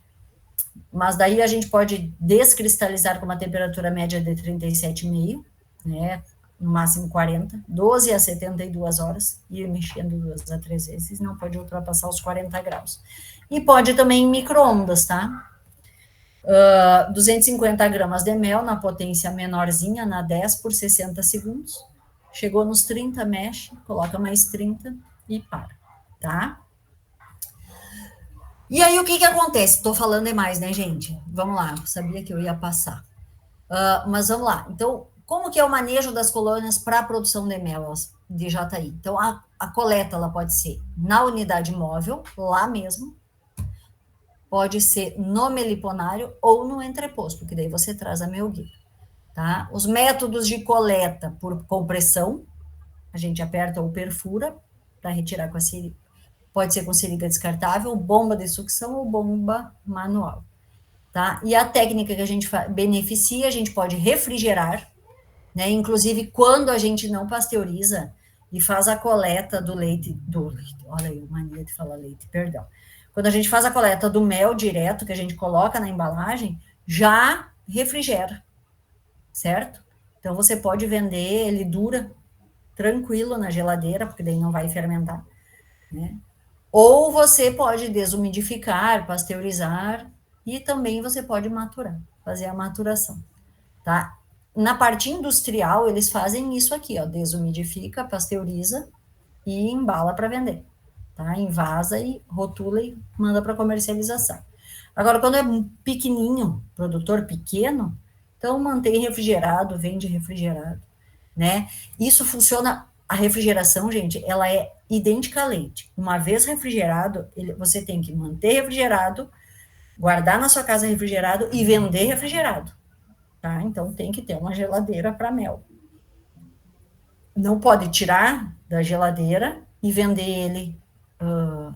Mas daí a gente pode descristalizar com uma temperatura média de 37,5, né? No máximo 40, 12 a 72 horas, e mexendo 2 a 3 vezes, não pode ultrapassar os 40 graus. E pode também em micro-ondas, tá? 250 gramas de mel na potência menorzinha, na 10 por 60 segundos. Chegou nos 30, mexe, coloca mais 30 e para, tá? E aí, o que acontece? Estou falando demais, né, gente? Vamos lá, eu sabia que eu ia passar. Mas vamos lá. Então, como que é o manejo das colônias para a produção de mel de jataí? Então, a coleta, ela pode ser na unidade móvel, lá mesmo, pode ser no meliponário ou no entreposto, que daí você traz a melgueira, tá? Os métodos de coleta por compressão, a gente aperta ou perfura para retirar com a seringa. Pode ser com seringa descartável, bomba de sucção ou bomba manual, tá? E a técnica que a gente beneficia, a gente pode refrigerar, né? Inclusive, quando a gente não pasteuriza e faz a coleta do leite, olha aí, mania de falar leite, perdão. Quando a gente faz a coleta do mel direto, que a gente coloca na embalagem, já refrigera, certo? Então, você pode vender, ele dura tranquilo na geladeira, porque daí não vai fermentar, né? Ou você pode desumidificar, pasteurizar, e também você pode maturar, fazer a maturação, tá? Na parte industrial, eles fazem isso aqui, ó, desumidifica, pasteuriza e embala para vender, tá? Envasa e rotula e manda para comercialização. Agora, quando é pequenininho, produtor pequeno, então mantém refrigerado, vende refrigerado, né? Isso funciona, a refrigeração, gente, ela é idêntica a leite. Uma vez refrigerado, você tem que manter refrigerado, guardar na sua casa refrigerado e vender refrigerado, tá? Então, tem que ter uma geladeira para mel. Não pode tirar da geladeira e vender ele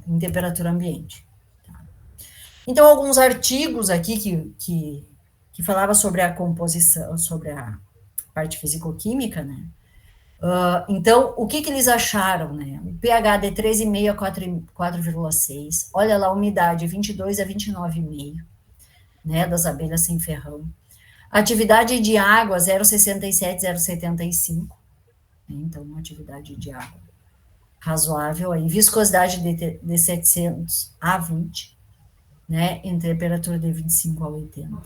em temperatura ambiente. Tá? Então, alguns artigos aqui que falava sobre a composição, sobre a parte fisicoquímica, né? Então, o que eles acharam, né? O pH de 3,5 a 4,6, olha lá a umidade 22 a 29,5, né, das abelhas sem ferrão. Atividade de água 0,67, 0,75, né? Então, uma atividade de água razoável aí. Viscosidade de 700 a 20, né, em temperatura de 25 a 80.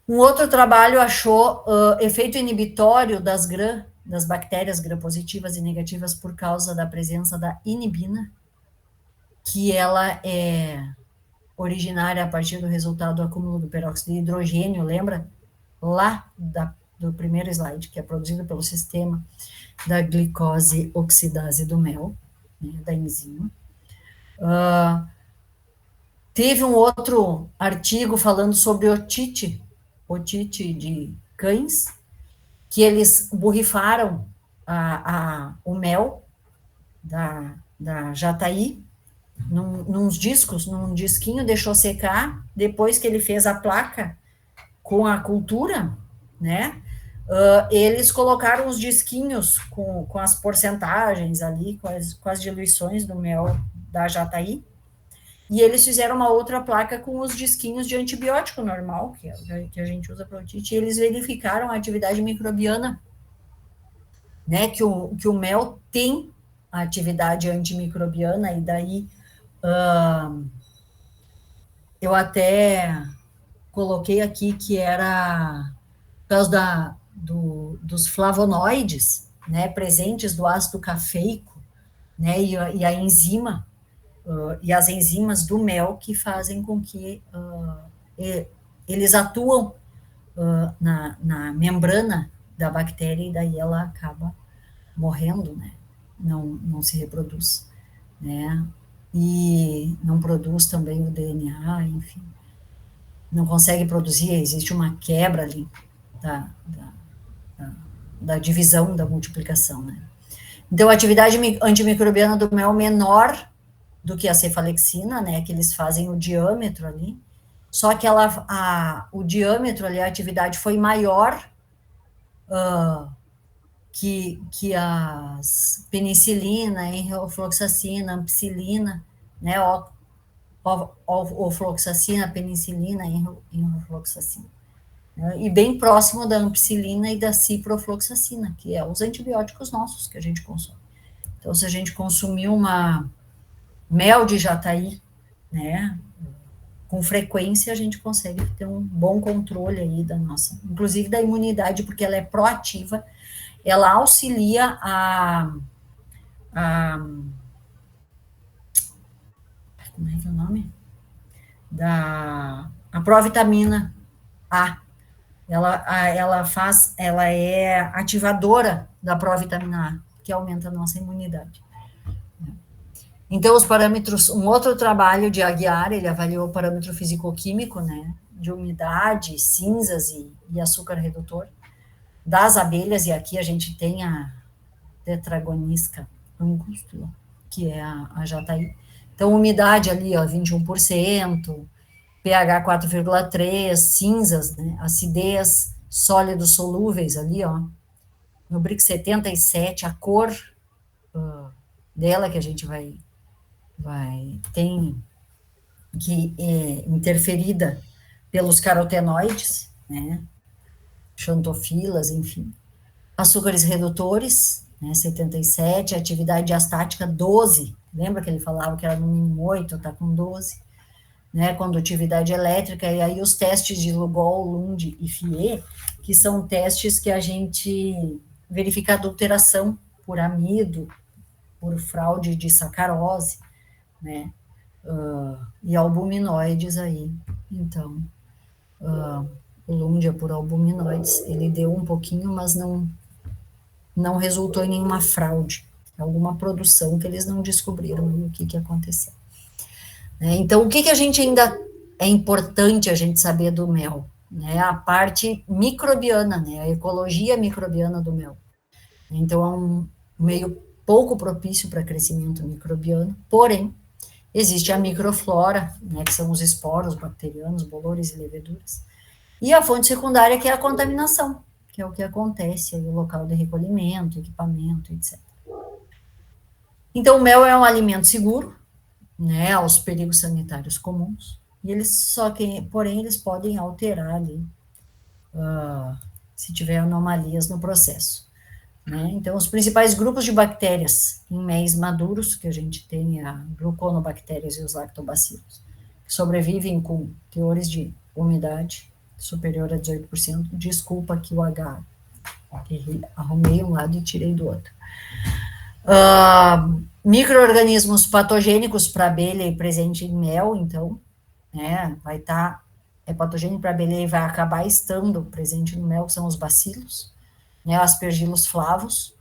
Um outro trabalho achou efeito inibitório das bactérias gram-positivas e negativas por causa da presença da inibina, que ela é originária a partir do resultado do acúmulo do peróxido de hidrogênio, lembra? Lá do primeiro slide, que é produzido pelo sistema da glicose oxidase do mel, né, da enzima. Teve um outro artigo falando sobre otite de cães, que eles borrifaram o mel da jataí num discos, num disquinho, deixou secar, depois que ele fez a placa com a cultura, né, eles colocaram os disquinhos com as porcentagens ali, com as diluições do mel da jataí, e eles fizeram uma outra placa com os disquinhos de antibiótico normal, que a gente usa para otite, e eles verificaram a atividade microbiana, né, que o mel tem a atividade antimicrobiana, e daí eu até coloquei aqui que era por causa dos flavonoides, né, presentes do ácido cafeico, né, e a enzima, e as enzimas do mel que fazem com que eles atuam na membrana da bactéria, e daí ela acaba morrendo, né, não se reproduz, né, e não produz também o DNA, enfim, não consegue produzir, existe uma quebra ali da divisão, da multiplicação, né. Então, a atividade antimicrobiana do mel menor do que a cefalexina, né, que eles fazem o diâmetro ali, só que o diâmetro ali, a atividade foi maior que as penicilina, enrofloxacina, ampicilina, né, ofloxacina, penicilina, enrofloxacina, né, e bem próximo da ampicilina e da ciprofloxacina, que é os antibióticos nossos que a gente consome. Então, se a gente consumir uma mel de jataí, né, com frequência, a gente consegue ter um bom controle aí da nossa, inclusive da imunidade, porque ela é proativa, ela auxilia como é que é o nome? A provitamina A. Ela é ativadora da provitamina A, que aumenta a nossa imunidade. Então, os parâmetros, um outro trabalho de Aguiar, ele avaliou o parâmetro físico-químico, né, de umidade, cinzas e açúcar redutor das abelhas, e aqui a gente tem a Tetragonisca angustula, que é a jataí. Então, umidade ali, ó, 21%, pH 4,3, cinzas, né, acidez, sólidos solúveis ali, ó, no BRIC 77, a cor dela que a gente tem que interferida pelos carotenoides, né, xantofilas, enfim. Açúcares redutores, né, 77, atividade diastática 12, lembra que ele falava que era no mínimo 8, tá com 12, né, condutividade elétrica, e aí os testes de Lugol, Lund e Fier, que são testes que a gente verifica adulteração por amido, por fraude de sacarose, né, e albuminoides aí, então, o Lund é por albuminoides, ele deu um pouquinho, mas não resultou em nenhuma fraude, alguma produção que eles não descobriram o que aconteceu. Então, o que a gente ainda é importante a gente saber do mel? Né? A parte microbiana, né? A ecologia microbiana do mel. Então, é um meio pouco propício para crescimento microbiano, porém, existe a microflora, né, que são os esporos bacterianos, bolores e leveduras, e a fonte secundária, que é a contaminação, que é o que acontece aí, o local de recolhimento, equipamento, etc. Então, o mel é um alimento seguro, né, aos perigos sanitários comuns, e porém, eles podem alterar ali, se tiver anomalias no processo. Né? Então, os principais grupos de bactérias em méis maduros, que a gente tem a gluconobactérias e os lactobacilos, que sobrevivem com teores de umidade superior a 18%. Desculpa aqui o H, arrumei um lado e tirei do outro. Micro-organismos patogênicos para abelha e presente em mel, então, né, vai estar, é patogênico para abelha e vai acabar estando presente no mel, que são os bacilos, né, aspergillus flavus,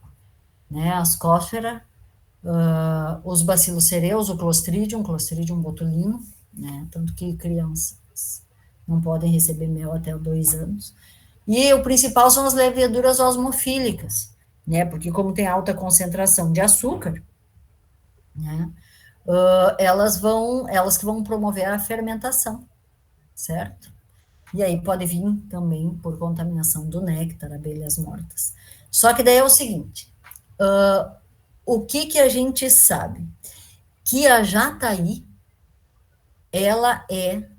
né, ascófera, os bacilos cereus, o clostridium botulino, né? Tanto que crianças não podem receber mel até 2 anos. E o principal são as leveduras osmofílicas, né? Porque como tem alta concentração de açúcar, né? Elas que vão promover a fermentação, certo? E aí pode vir também por contaminação do néctar, abelhas mortas. Só que daí é o seguinte, o que a gente sabe? Que a jataí, ela é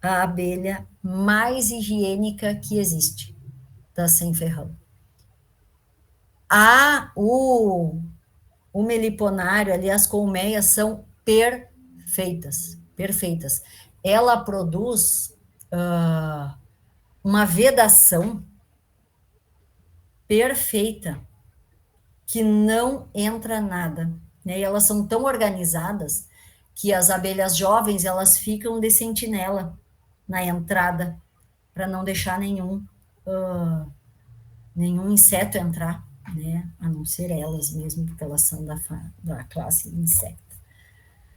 a abelha mais higiênica que existe, da sem ferrão. O meliponário ali, as colmeias são perfeitas, perfeitas. Ela produz uma vedação perfeita, que não entra nada, né? E elas são tão organizadas que as abelhas jovens, elas ficam de sentinela na entrada, para não deixar nenhum inseto entrar, né? A não ser elas mesmo, porque elas são da classe inseto,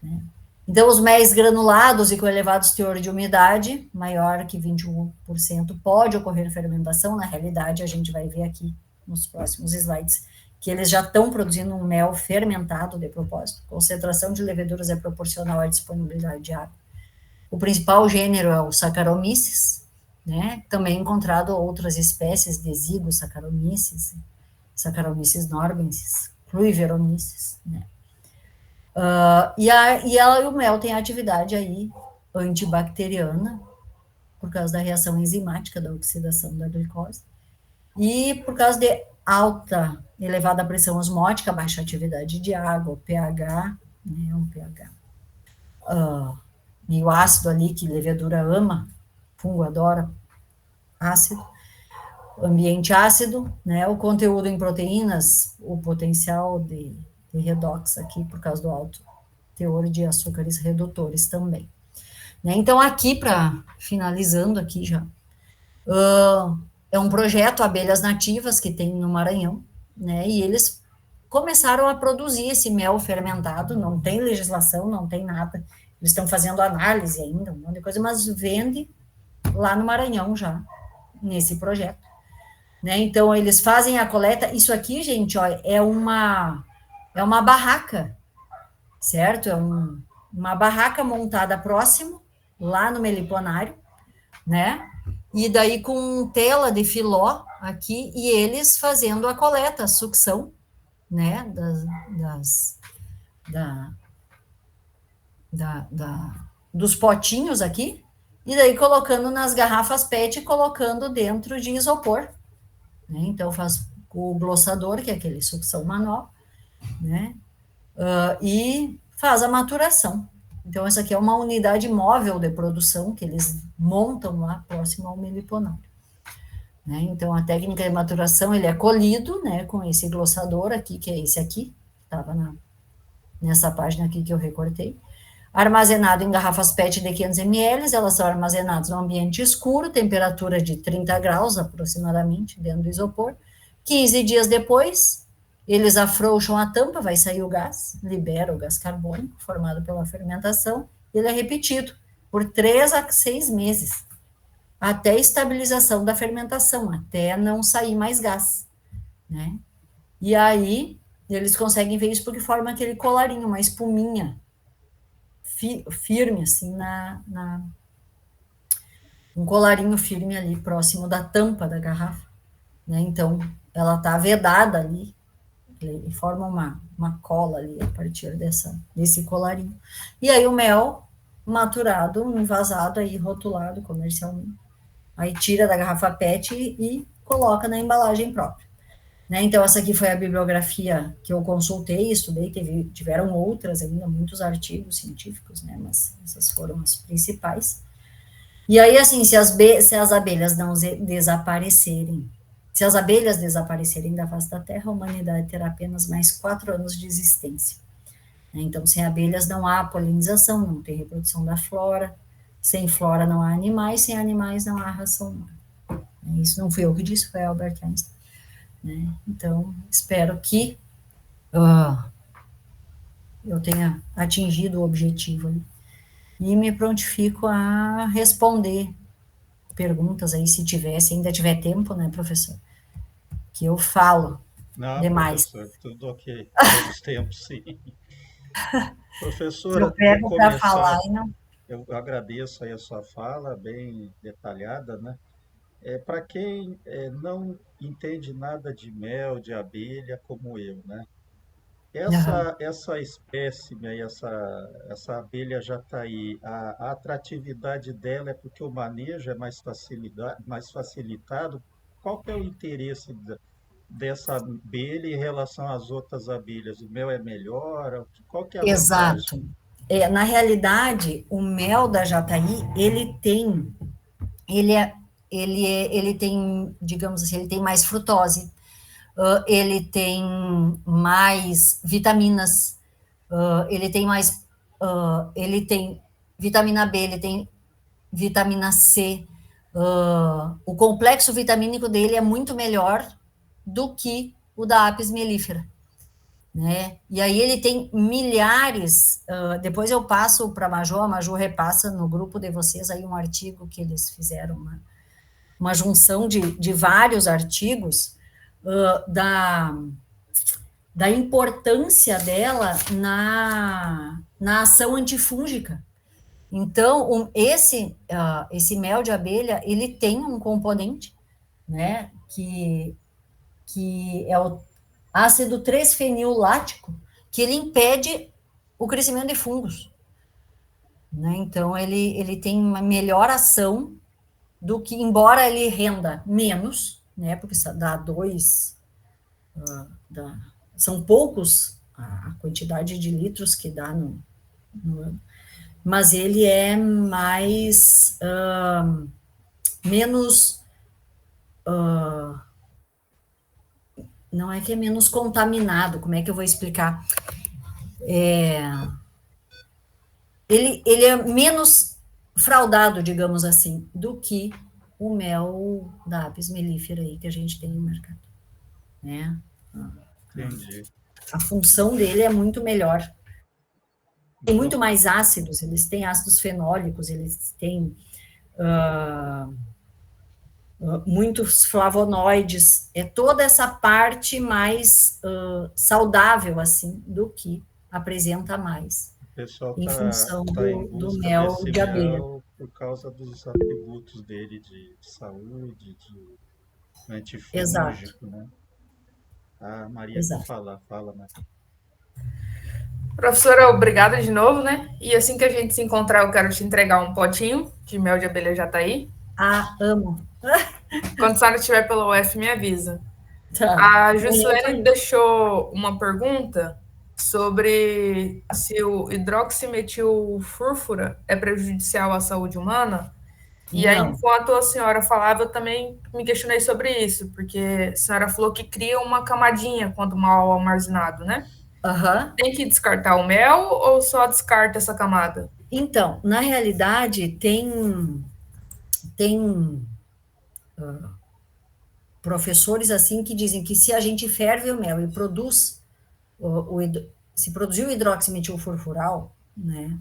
né? Então, os méis granulados e com elevados teor de umidade, maior que 21%, pode ocorrer fermentação. Na realidade, a gente vai ver aqui nos próximos slides que eles já estão produzindo um mel fermentado de propósito. Concentração de leveduras é proporcional à disponibilidade de água. O principal gênero é o Saccharomyces, né? Também encontrado outras espécies de Saccharomyces, Saccharomyces norbensis, Cluiveromyces, né? E o mel tem atividade aí antibacteriana, por causa da reação enzimática da oxidação da glicose, e por causa de elevada pressão osmótica, baixa atividade de água, pH, né, um pH meio ácido ali, que levedura ama, fungo adora ácido, ambiente ácido, né, o conteúdo em proteínas, o potencial de redox aqui, por causa do alto teor de açúcares redutores também, né? Então, aqui, finalizando aqui já, é um projeto Abelhas Nativas que tem no Maranhão, né? E eles começaram a produzir esse mel fermentado, não tem legislação, não tem nada, eles estão fazendo análise ainda, um monte de coisa, mas vende lá no Maranhão já, nesse projeto, né? Então, eles fazem a coleta. Isso aqui, gente, ó, é uma barraca, certo? É uma barraca montada próximo, lá no meliponário, né? E daí com tela de filó aqui, e eles fazendo a coleta, a sucção, né? Dos potinhos aqui, e daí colocando nas garrafas PET e colocando dentro de isopor, né? Então faz o glossador, que é aquele sucção manual, né? E faz a maturação. Então, essa aqui é uma unidade móvel de produção que eles montam lá próximo ao meliponário, né? Então, a técnica de maturação, ele é colhido, né, com esse glossador aqui, que é esse aqui, que estava nessa página aqui que eu recortei, armazenado em garrafas PET de 500 ml, elas são armazenadas no ambiente escuro, temperatura de 30 graus aproximadamente, dentro do isopor. 15 dias depois, eles afrouxam a tampa, vai sair o gás, libera o gás carbônico formado pela fermentação, ele é repetido por 3 a 6 meses, até a estabilização da fermentação, até não sair mais gás, né? E aí, eles conseguem ver isso porque forma aquele colarinho, uma espuminha firme, assim, um colarinho firme ali, próximo da tampa da garrafa, né? Então, ela está vedada ali, e forma uma cola ali a partir desse colarinho. E aí o mel maturado, envasado aí, rotulado comercialmente, aí tira da garrafa PET e coloca na embalagem própria, né? Então, essa aqui foi a bibliografia que eu consultei, estudei, tiveram outras ainda, muitos artigos científicos, né? Mas essas foram as principais. E aí, assim, se as abelhas não desaparecerem, se as abelhas desaparecerem da face da Terra, a humanidade terá apenas mais 4 anos de existência. Então, sem abelhas não há polinização, não tem reprodução da flora, sem flora não há animais, sem animais não há raça humana. Isso não fui eu que disse, foi Albert Einstein, né? Então, espero que eu tenha atingido o objetivo, e me prontifico a responder perguntas aí, se ainda tiver tempo, né, professor? Que eu falo Não, demais. professor, tudo ok. Temos tempo, sim. Que eu Professora, vou pego para falar começar. e não. Eu agradeço aí a sua fala, bem detalhada, né? Para quem não entende nada de mel, de abelha, como eu, né? Aham. Essa espécime aí, essa abelha jataí, a atratividade dela é porque o manejo é mais facilitado. Qual que é o interesse dessa abelha em relação às outras abelhas? O mel é melhor? Qual que é a vantagem? Exato. Na realidade, o mel da jataí, ele é, ele tem, digamos assim, ele tem mais frutose, ele tem mais vitaminas, ele tem mais, ele tem vitamina B, ele tem vitamina C, o complexo vitamínico dele é muito melhor do que o da Apis mellifera, né? E aí ele tem milhares, depois eu passo para a Major repassa no grupo de vocês aí um artigo que eles fizeram, uma junção de vários artigos, da importância dela na ação antifúngica. Então, esse mel de abelha, ele tem um componente, né, que é o ácido 3-fenil-lático, que ele impede o crescimento de fungos, né? Então, ele tem uma melhor ação do que, embora ele renda menos, né, porque dá dá, são poucos a quantidade de litros que dá no mas ele é mais, menos, não é que é menos contaminado, como é que eu vou explicar? Ele é menos fraudado, digamos assim, do que o mel da Apis mellifera aí que a gente tem no mercado, né? Entendi. A função dele é muito melhor. Tem muito Então, mais ácidos, eles têm ácidos fenólicos, eles têm muitos flavonoides, é toda essa parte mais saudável, assim, do que apresenta mais, o pessoal em função tá em do busca mel desse de abelha. mel por causa dos atributos dele de saúde, de Exato, antifúngico, né? A Maria quer exato. falar, fala, né? Professora, obrigada de novo, né? E assim que a gente se encontrar, eu quero te entregar um potinho de mel de abelha jataí. Ah, amo. Quando a senhora estiver pela UF, me avisa. Tá. A Amanhã eu tô Juscelene indo. deixou uma pergunta sobre se o hidroximetilfurfura é prejudicial à saúde humana. E aí, Não. enquanto a senhora falava, eu também me questionei sobre isso, porque a senhora falou que cria uma camadinha quando mal armazenado, né? Aham. Tem que descartar o mel ou só descarta essa camada? Então, na realidade, tem professores assim que dizem que se a gente ferve o mel e produz se produzir o hidroximetilfurfural, né,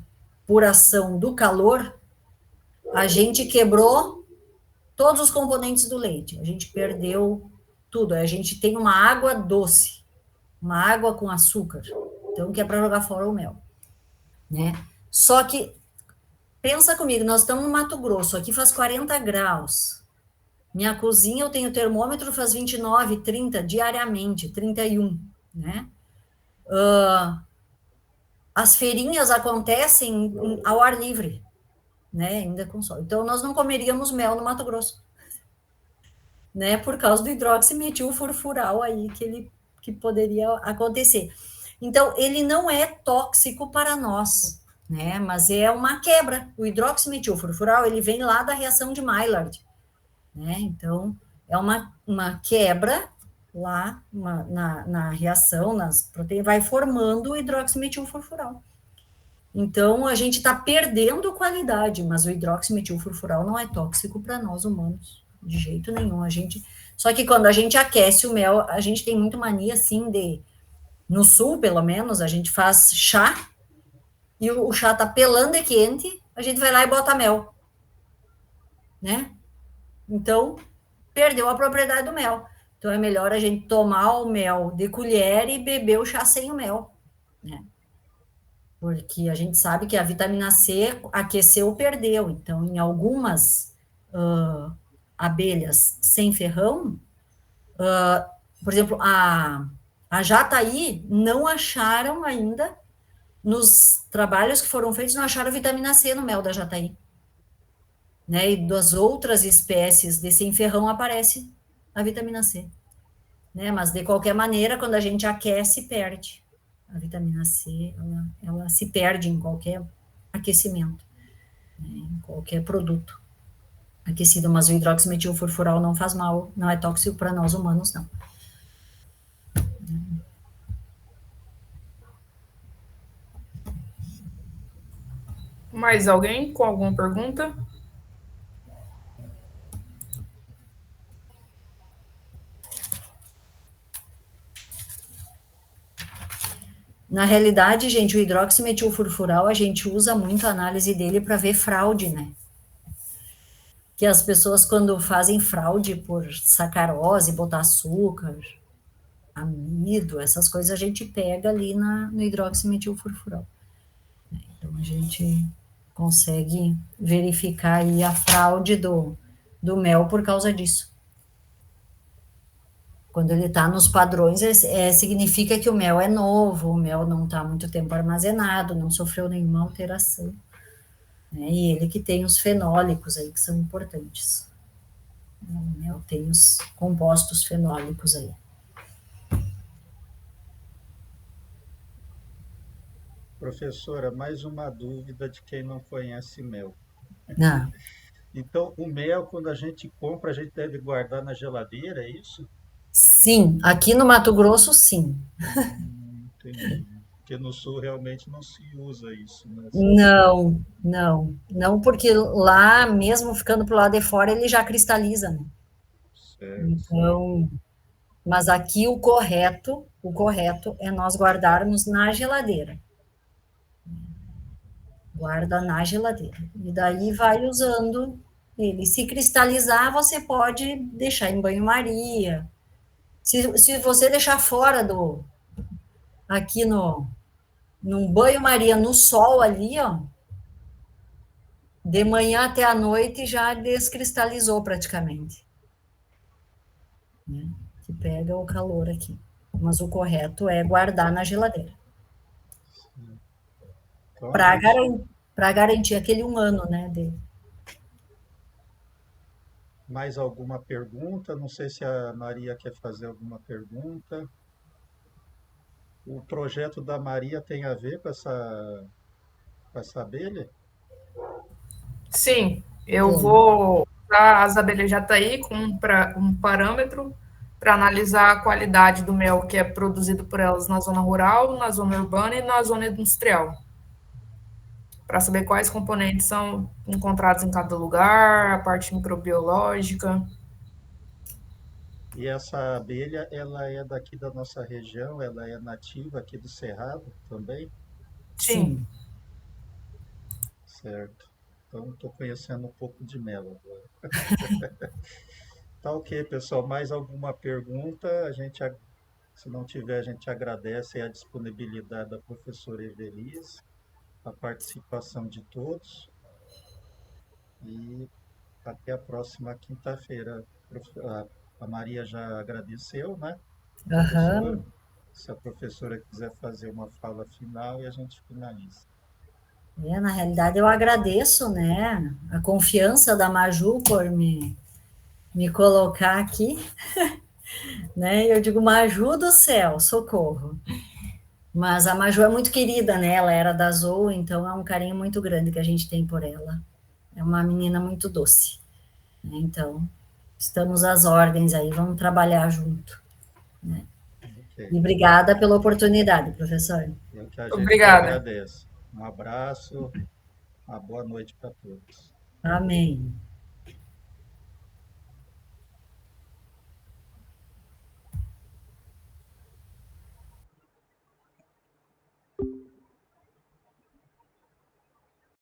por ação do calor, a gente quebrou todos os componentes do leite, a gente perdeu tudo, a gente tem uma água doce, uma água com açúcar, então que é para jogar fora o mel, né? Só que, pensa comigo, nós estamos no Mato Grosso, aqui faz 40 graus, minha cozinha eu tenho termômetro, faz 29, 30 diariamente, 31, né? As feirinhas acontecem ao ar livre, né? Ainda com sol. Então, nós não comeríamos mel no Mato Grosso, né? Por causa do hidroximetilfurfural aí que poderia acontecer. Então, ele não é tóxico para nós, né? Mas é uma quebra. O hidroximetilfurfural, ele vem lá da reação de Maillard, né? Então, é uma quebra lá na reação, nas proteínas, vai formando o hidroximetilfurfural. Então, a gente está perdendo qualidade, mas o hidroximetilfurfural não é tóxico para nós humanos, de jeito nenhum. Só que quando a gente aquece o mel, a gente tem muito mania, assim, no sul, pelo menos, a gente faz chá, e o chá está pelando de quente, a gente vai lá e bota mel, né? Então, perdeu a propriedade do mel. Então, é melhor a gente tomar o mel de colher e beber o chá sem o mel, né? Porque a gente sabe que a vitamina C aqueceu ou perdeu. Então, em algumas abelhas sem ferrão, por exemplo, a jataí não acharam ainda, nos trabalhos que foram feitos, não acharam vitamina C no mel da jataí. Né? E das outras espécies de sem ferrão aparece a vitamina C. Né? Mas, de qualquer maneira, quando a gente aquece, perde. A vitamina C, ela se perde em qualquer aquecimento, né? Em qualquer produto aquecido, mas o hidroximetilfurfural não faz mal, não é tóxico para nós humanos, não. Mais alguém com alguma pergunta? Na realidade, gente, o hidroximetilfurfural, a gente usa muito a análise dele para ver fraude, né? Que as pessoas, quando fazem fraude por sacarose, botar açúcar, amido, essas coisas, a gente pega ali no hidroximetilfurfural. Então, a gente consegue verificar aí a fraude do mel por causa disso. Quando ele está nos padrões, significa que o mel é novo, o mel não está muito tempo armazenado, não sofreu nenhuma alteração. Né? E ele que tem os fenólicos aí, que são importantes. O mel tem os compostos fenólicos aí. Professora, mais uma dúvida de quem não conhece mel. Não. Então, o mel, quando a gente compra, a gente deve guardar na geladeira, é isso? Sim, aqui no Mato Grosso, sim. Entendi. Porque no sul realmente não se usa isso, né? Não, porque lá, mesmo ficando para o lado de fora, ele já cristaliza, né? Certo, certo. Então, mas aqui o correto é nós guardarmos na geladeira. Guarda na geladeira. E daí vai usando ele. Se cristalizar, você pode deixar em banho-maria. Se você deixar fora aqui num banho-maria no sol ali, ó, de manhã até a noite já descristalizou praticamente. Né? Que pega o calor aqui. Mas o correto é guardar na geladeira. Então a Para gente. garantir aquele 1 ano, né? Mais alguma pergunta? Não sei se a Maria quer fazer alguma pergunta. O projeto da Maria tem a ver com essa abelha? Sim, eu Tem. vou usar as abelhas jataí como um parâmetro para analisar a qualidade do mel que é produzido por elas na zona rural, na zona urbana e na zona industrial, para saber quais componentes são encontrados em cada lugar, a parte microbiológica. E essa abelha, ela é daqui da nossa região, ela é nativa aqui do Cerrado também? Sim, Sim. Certo. Então estou conhecendo um pouco de mel agora. Tá ok, pessoal. Mais alguma pergunta? Se não tiver, a gente agradece a disponibilidade da professora Evelise, a participação de todos e até a próxima quinta-feira. A Maria já agradeceu, né, professor? Aham. Se a professora quiser fazer uma fala final e a gente finaliza. Na realidade, eu agradeço, né, a confiança da Maju por me colocar aqui, né? Eu digo, Maju do céu, socorro. Mas a Maju é muito querida, né? Ela era da Zou, então é um carinho muito grande que a gente tem por ela. É uma menina muito doce, né? Então, estamos às ordens aí, vamos trabalhar junto. Ok. E obrigada pela oportunidade, professor. A gente que obrigada. agradece. Um abraço, uma boa noite para todos. Amém.